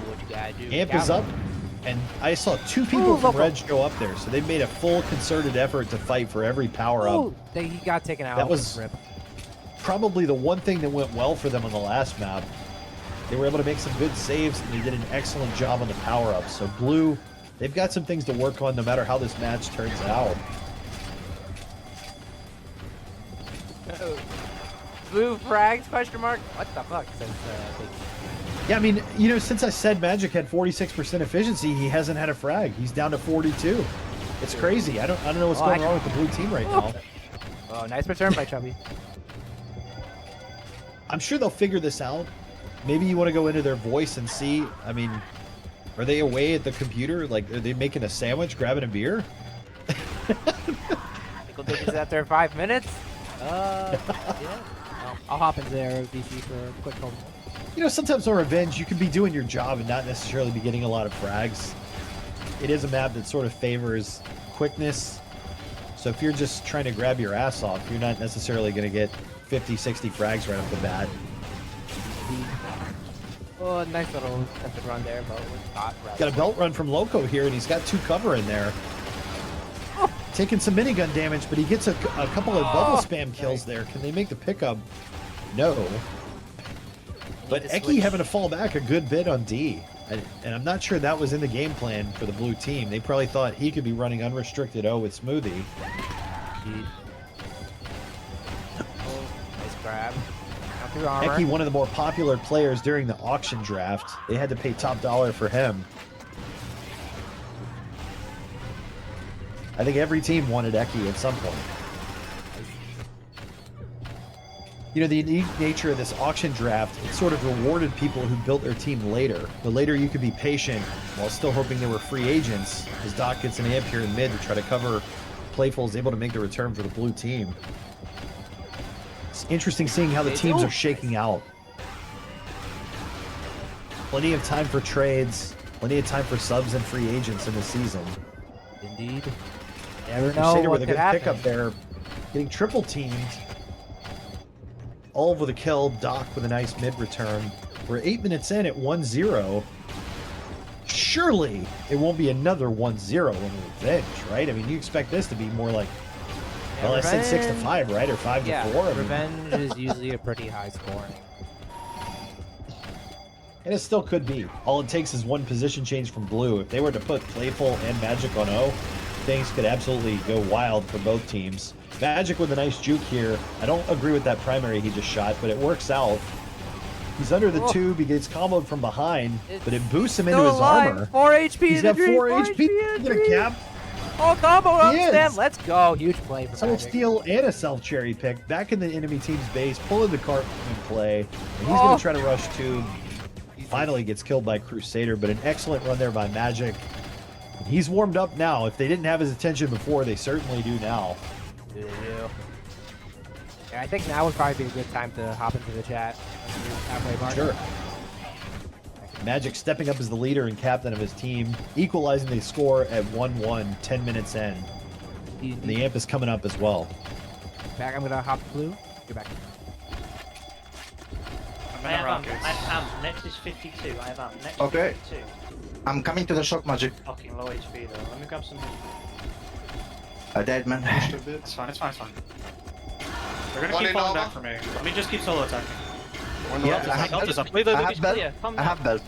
What you gotta do? Amp is up, and I saw 2 people from Red show up there, so they made a full concerted effort to fight for every power-up. He got taken out. That was probably the one thing that went well for them on the last map. They were able to make some good saves, and they did an excellent job on the power-ups. So Blue, they've got some things to work on no matter how this match turns out. Blue frags, question mark? What the fuck? Yeah, I mean, you know, since I said Magik had 46% efficiency, he hasn't had a frag. He's down to 42. It's crazy. I don't know what's going wrong with the blue team right now. Oh, nice return by Chubby. I'm sure they'll figure this out. Maybe you want to go into their voice and see. I mean, are they away at the computer? Like, are they making a sandwich, grabbing a beer? Nickel digits after 5 minutes? Yeah. I'll hop into their DC for a quick home. You know, sometimes on Revenge, you can be doing your job and not necessarily be getting a lot of frags. It is a map that sort of favors quickness. So if you're just trying to grab your ass off, you're not necessarily going to get 50, 60 frags right off the bat. Oh, nice little attempted run there, but Got a belt run from Loco here, and he's got 2 cover in there. Taking some minigun damage, but he gets a couple of bubble spam kills there. Can they make the pickup? No. But Eki having to fall back a good bit on D. And I'm not sure that was in the game plan for the blue team. They probably thought he could be running unrestricted O with Smoothie. Nice grab. Eki, one of the more popular players during the auction draft. They had to pay top dollar for him. I think every team wanted Eki at some point. You know, the unique nature of this auction draft, it sort of rewarded people who built their team later. The later you could be patient while still hoping they were free agents, as Doc gets an amp here in mid to try to cover. Playful is able to make the return for the blue team. It's interesting seeing how the teams are shaking out. Plenty of time for trades, plenty of time for subs and free agents in the season. Indeed. Never know Crusader what with a good pickup there, getting triple teamed. All with a kill, Doc with a nice mid return. We're 8 minutes in at 1-0. Surely it won't be another 1-0 in Revenge, right? I mean, you expect this to be more like, well, I said 6-5, right? Or 5-4. Revenge is usually a pretty high scoring. And it still could be. All it takes is one position change from blue. If they were to put Playful and Magik on O, things could absolutely go wild for both teams. Magik with a nice juke here. I don't agree with that primary he just shot, but it works out. He's under the tube. He gets comboed from behind, but it boosts him into his armor. 4 HP. He's got 4 HP. Get a cap. Oh, combo understand. Let's go. Huge play for Someone Magik. steal and a self cherry pick. Back in the enemy team's base, pulling the cart in play. And he's going to try to rush tube. Finally gets killed by Crusader, but an excellent run there by Magik. He's warmed up now. If they didn't have his attention before, they certainly do now. They do. Yeah, I think now would probably be a good time to hop into the chat. Sure. Magik stepping up as the leader and captain of his team, equalizing the score at 1-1, 10 minutes in. And the amp is coming up as well. Back, I'm gonna hop blue. You're back. I'm I in have rockets. I have amp. Next is 52. I have amp. Next Okay. is 52. I'm coming to the shock, Magik. Fucking low HP though. Let me grab some. I died, man. Pushed a bit. It's fine, it's fine, it's fine. They're gonna One keep in falling armor. back for me. Let me just keep solo attacking. One Yeah, rocket. I have Health is up. belt. I have belt. clear. Come I have belt.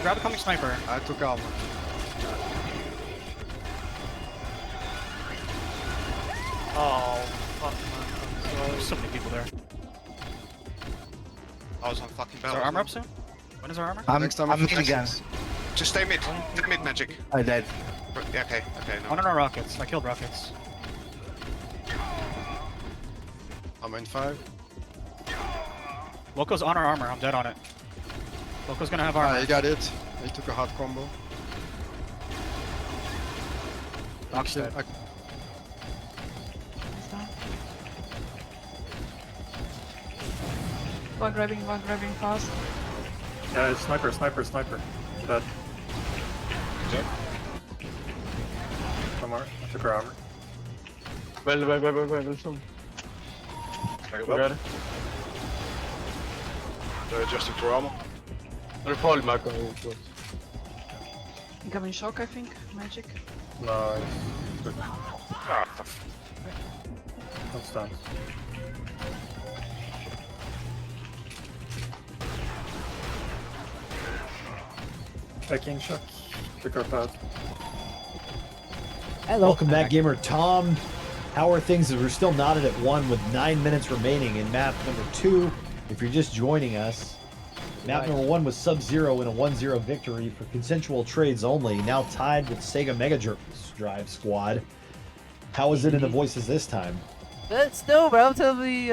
Grab a coming sniper. I took armor. Oh, fuck man. There's so many people there. I was on fucking Is belt. our armor up soon? When is our armor? I'm Next time I mid finish again. this. Just stay mid. Stay mid, Magik. I died. Yeah, okay, no. One in our rockets. I killed rockets. I'm in 5. Loco's on our armor. I'm dead on it. Loco's gonna have armor. He got it. He took a hard combo. Doc's dead. One grabbing fast. Yeah, it's sniper. Dead. One more. I took her armor. Well, there's some. We got it. Adjusting to armor. Incoming shock, I think. Magic. Nice. Good. Ah, Don't stand. Taking shock. Took our path. Hello. Welcome back, gamer Tom. How are things as we're still knotted at 1 with 9 minutes remaining in map number 2? If you're just joining us, map number 1 was Sub-Zero in a 1-0 victory for consensual trades only, now tied with Sega Mega Drive Squad. How is it in the voices this time? But still relatively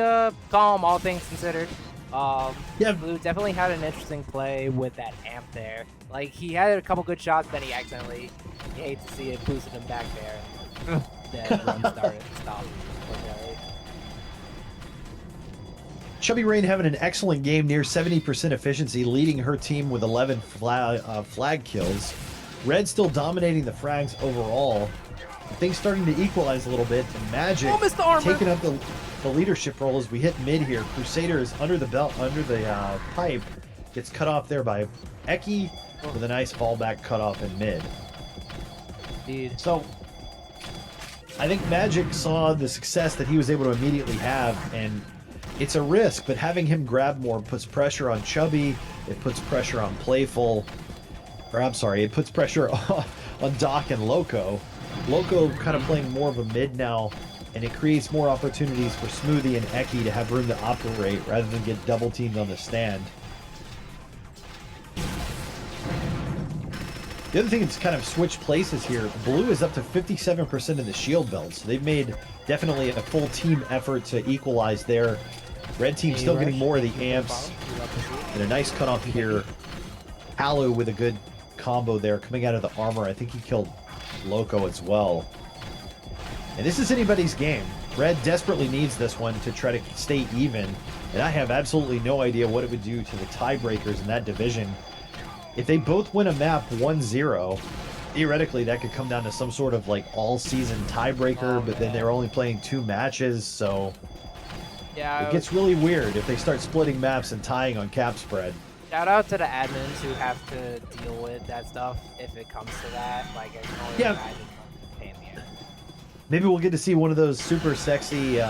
calm, all things considered. Yeah. Blue definitely had an interesting play with that amp there. Like, he had a couple good shots, then he accidentally, you hate to see it, boosted him back there. Then run started and stopped. Okay. Chubby Rain having an excellent game, near 70% efficiency, leading her team with 11 flag kills. Red still dominating the frags overall. Things starting to equalize a little bit. And Magik Almost the armor. taking up the leadership role as we hit mid here. Crusader is under the belt, under the pipe. Gets cut off there by Eki with a nice fallback cut off in mid. Indeed. So, I think Magik saw the success that he was able to immediately have, and it's a risk, but having him grab more puts pressure on Chubby, it puts pressure on Playful, or I'm sorry, it puts pressure on Doc and Loco. Loco kind of playing more of a mid now, and it creates more opportunities for Smoothie and Eki to have room to operate rather than get double teamed on the stand. The other thing that's kind of switched places here, Blue is up to 57% of the shield belt, so they've made definitely a full team effort to equalize there. Red team still getting more of the amps, and a nice cutoff here. Halu with a good combo there coming out of the armor. I think he killed Loco as well. And this is anybody's game. Red desperately needs this one to try to stay even, and I have absolutely no idea what it would do to the tiebreakers in that division. If they both win a map 1-0, theoretically that could come down to some sort of like all-season tiebreaker, but then they're only playing 2 matches, so Yeah. it gets really weird if they start splitting maps and tying on cap spread. Shout out to the admins who have to deal with that stuff if it comes to that. Like, I can only Yeah. imagine what pain in the ass. Maybe we'll get to see one of those super sexy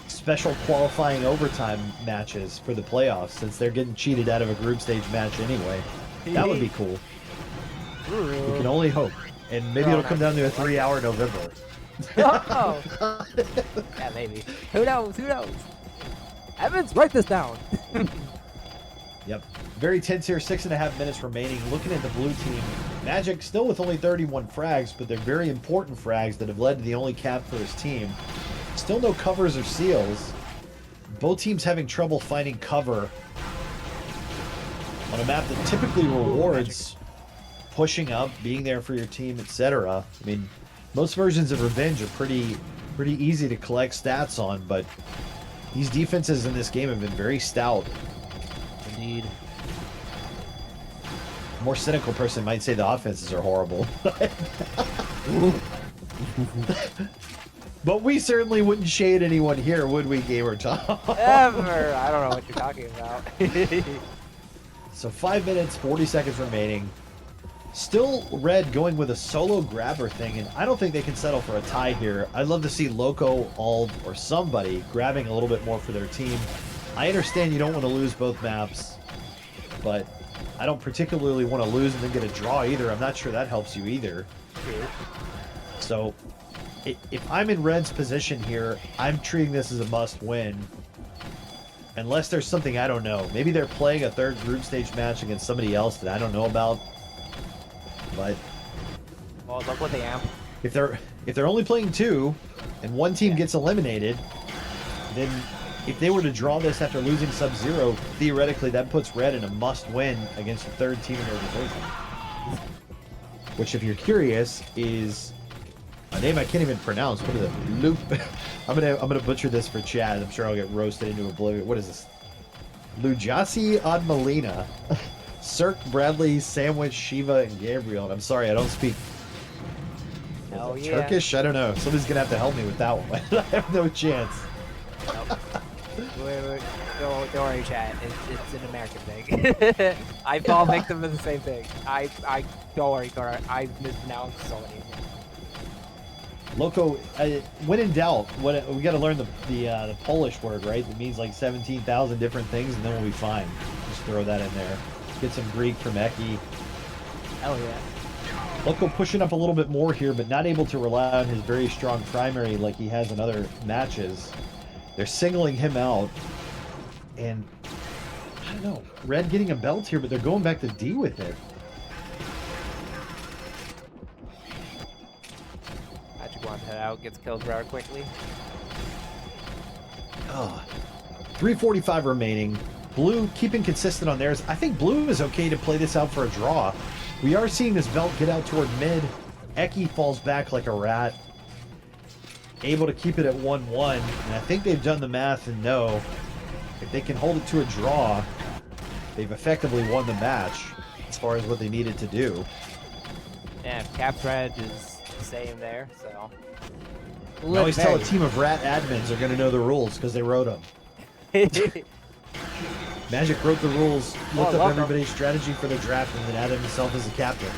special qualifying overtime matches for the playoffs, since they're getting cheated out of a group stage match anyway. That would be cool. We can only hope. And maybe it'll come down to a 3-hour November. Oh! Yeah, maybe. Who knows? Who knows? Evans, write this down. Yep. Very tense here. 6.5 minutes remaining. Looking at the blue team, Magik still with only 31 frags, but they're very important frags that have led to the only cap for his team. Still no covers or seals. Both teams having trouble finding cover on a map that typically rewards pushing up, being there for your team, etc. I mean, most versions of Revenge are pretty easy to collect stats on, but these defenses in this game have been very stout. Indeed. more cynical person might say the offenses are horrible. But we certainly wouldn't shade anyone here, would we, Gamer Tom? Ever. I don't know what you're talking about. So 5 minutes, 40 seconds remaining. Still Red going with a solo grabber thing, and I don't think they can settle for a tie here. I'd love to see Loco, Ald, or somebody grabbing a little bit more for their team. I understand you don't want to lose both maps, but I don't particularly want to lose and then get a draw either. I'm not sure that helps you either. So if I'm in Red's position here, I'm treating this as a must-win. Unless there's something I don't know. Maybe they're playing a third group stage match against somebody else that I don't know about. But well, look what they am. If they're only playing 2 and one team gets eliminated, then if they were to draw this after losing Sub-Zero, theoretically that puts Red in a must-win against the third team in their division. Which, if you're curious, is a name I can't even pronounce. What is it? Loop. I'm gonna butcher this for Chad. I'm sure I'll get roasted into oblivion. What is this? Lujasi Admalina. Cirque, Bradley, Sandwich, Shiva, and Gabriel. And I'm sorry, I don't speak Turkish. I don't know. Somebody's gonna have to help me with that one. I have no chance. Nope. Don't worry, Chad. It's an American thing. I fall victim of the same thing. I don't worry, Cora. I mispronounced so many. Loco, when in doubt, we got to learn the Polish word, right? It means like 17,000 different things, and then we'll be fine. Just throw that in there. Get some Greek from Eki. Hell yeah. Loco pushing up a little bit more here, but not able to rely on his very strong primary like he has in other matches. They're singling him out, and I don't know. Red getting a belt here, but they're going back to D with it. Magik wants to head out, gets killed rather quickly. 3:45 remaining. Blue keeping consistent on theirs. I think Blue is okay to play this out for a draw. We are seeing this belt get out toward mid. Eki falls back like a rat. Able to keep it at 1-1. And I think they've done the math and know if they can hold it to a draw, they've effectively won the match as far as what they needed to do. Yeah, Cap Red is the same there, so. I always tell a team of rat admins are going to know the rules because they wrote them. Magik wrote the rules, looked up everybody's strategy for the draft, and then added himself as a captain.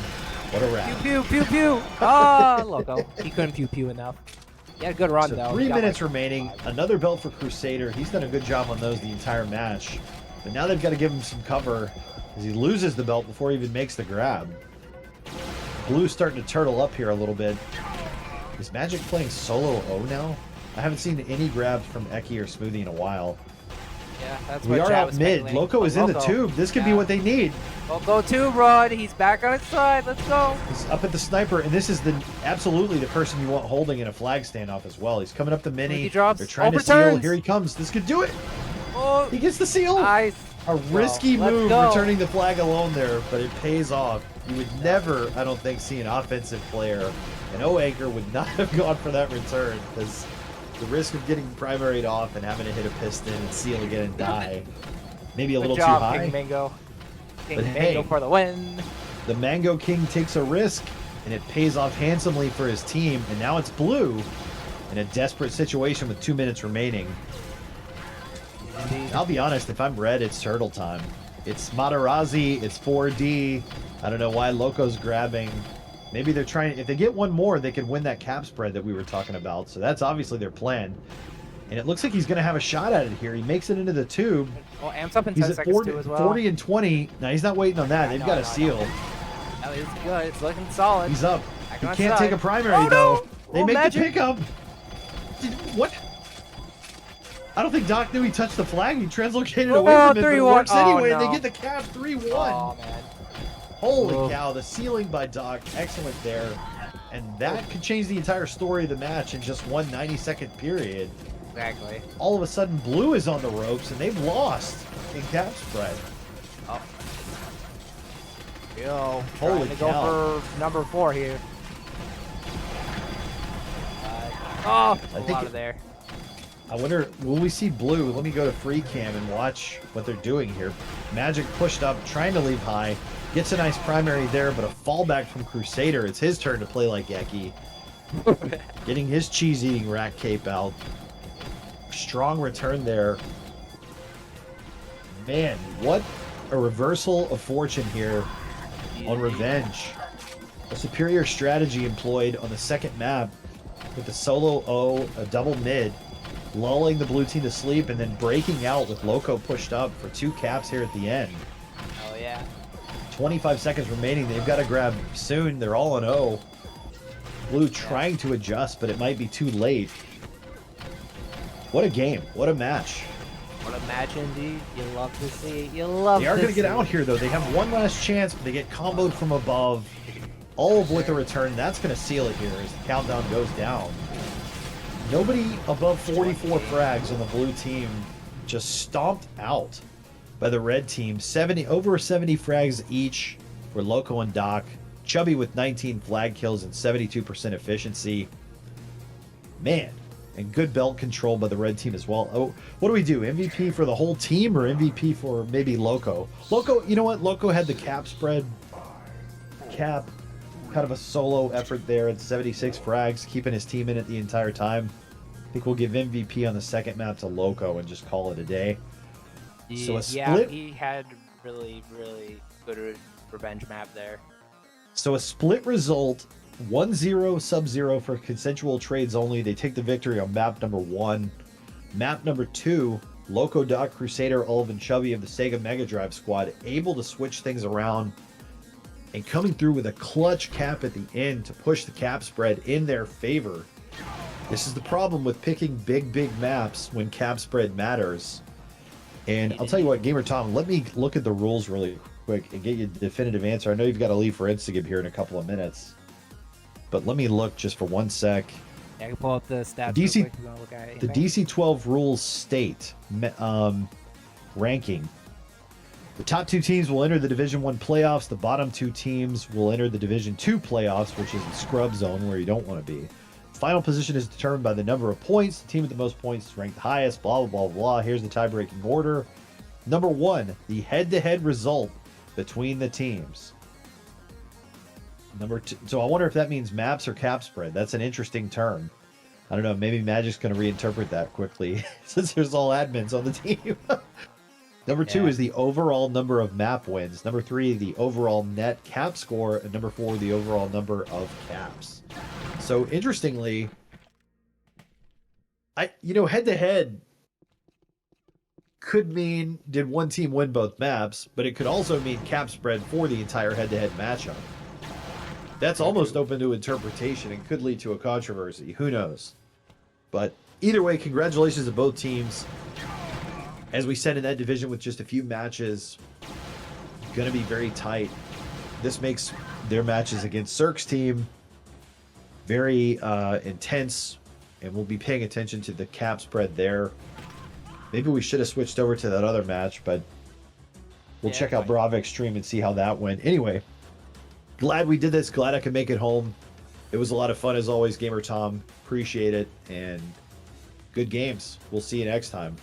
What a rat. Pew, pew, pew, pew! Ah, Loco. He couldn't pew, pew enough. He had a good run, So though. 3 minutes remaining. Another belt for Crusader. He's done a good job on those the entire match. But now they've got to give him some cover as he loses the belt before he even makes the grab. Blue's starting to turtle up here a little bit. Is Magik playing solo O now? I haven't seen any grabs from Eki or Smoothie in a while. Yeah, that's We what are Chad out was mid. speculating. Loco is in the tube. This could be what they need. Loco tube run. He's back on his side. Let's go. He's up at the sniper, and this is absolutely the person you want holding in a flag standoff as well. He's coming up the mini. He drops. They're trying to seal. Here he comes. This could do it. Oh, he gets the seal. Nice. A risky Let's move go. returning the flag alone there, but it pays off. You would never, I don't think, see an offensive player. An O-Anchor would not have gone for that return because the risk of getting primaried off and having to hit a piston and seal again and die. Maybe a little Good job, too high. King Mango. King But Mango hey, for the win. The Mango King takes a risk, and it pays off handsomely for his team. And now it's Blue in a desperate situation with 2 minutes remaining. I'll be honest, if I'm Red, it's turtle time. It's Materazzi, it's 4D. I don't know why Loco's grabbing. Maybe they're trying, if they get one more, they could win that cap spread that we were talking about. So that's obviously their plan. And it looks like he's going to have a shot at it here. He makes it into the tube. Well, Amps up in He's 10 at seconds 40, too as well. 40 and 20. Now, he's not waiting on that. They've got a seal. That is good. It's looking solid. He's up. Back He on can't side. take a primary, Oh, no! though. They Oh, make Magik. the pickup. What? I don't think Doc knew he touched the flag. He translocated away from it, but it 3-1. works anyway. Oh, no. They get the cap 3-1. Oh, man. Holy cow, the sealing by Doc, excellent there. And that could change the entire story of the match in just one 90-second period. Exactly. All of a sudden, Blue is on the ropes, and they've lost in cap spread. Oh. Yo, Holy trying to cow. go for number 4 here. Oh, I a think lot of there. I wonder, will we see Blue? Let me go to free cam and watch what they're doing here. Magik pushed up, trying to leave high. Gets a nice primary there, but a fallback from Crusader. It's his turn to play like Eki. Getting his cheese-eating rat cape out. Strong return there. Man, what a reversal of fortune here on Revenge. A superior strategy employed on the second map with the solo O, a double mid, lulling the blue team to sleep, and then breaking out with Loco pushed up for 2 caps here at the end. Oh, yeah. 25 seconds remaining. They've got to grab soon. They're all on O. Blue trying to adjust, but it might be too late. What a game. What a match. What a match indeed. You love to see it. You love They are going to get out here, though. They have one last chance, but they get comboed from above. All with a return. That's going to seal it here as the countdown goes down. Nobody above 44 frags on the blue team, just stomped out by the red team. Over 70 frags each for Loco and Doc. Chubby with 19 flag kills and 72% efficiency. Man, and good belt control by the red team as well. Oh, what do we do? MVP for the whole team or MVP for maybe Loco? Loco, you know what? Loco had the cap spread. Cap, kind of a solo effort there at 76 frags, keeping his team in it the entire time. I think we'll give MVP on the second map to Loco and just call it a day. So a split. Yeah, he had really, really good revenge map there. So a split result, 1-0 Sub-Zero for consensual trades only. They take the victory on map number 1. Map number 2, Loco, Doc, Crusader, Ulv, Chubby of the Sega Mega Drive squad able to switch things around and coming through with a clutch cap at the end to push the cap spread in their favor. This is the problem with picking big maps when cap spread matters. And I'll tell you what, Gamer Tom, let me look at the rules really quick and get you a definitive answer. I know you've got to leave for Instagib here in a couple of minutes, but let me look just for 1 sec. Yeah, I can pull up the stats. DC, real quick if you wanna look at it. the DC-12 rules state ranking. The top 2 teams will enter the Division 1 playoffs. The bottom 2 teams will enter the Division 2 playoffs, which is the scrub zone where you don't want to be. Final position is determined by the number of points. The team with the most points is ranked highest, blah, blah, blah, blah. Here's the tie-breaking order. Number 1, the head-to-head result between the teams. Number 2, so I wonder if that means maps or cap spread. That's an interesting term. I don't know, maybe Magic's going to reinterpret that quickly since there's all admins on the team. Number 2 is the overall number of map wins. Number 3, the overall net cap score. And number 4, the overall number of caps. So interestingly, head-to-head could mean did one team win both maps, but it could also mean cap spread for the entire head-to-head matchup. That's almost open to interpretation and could lead to a controversy. Who knows? But either way, congratulations to both teams. As we said in that division with just a few matches, going to be very tight. This makes their matches against Cirque's team very intense, and we'll be paying attention to the cap spread there. Maybe we should have switched over to that other match, but we'll check out Bravik's stream and see how that went. Anyway, glad we did this. Glad I could make it home. It was a lot of fun as always, Gamer Tom. Appreciate it, and good games. We'll see you next time.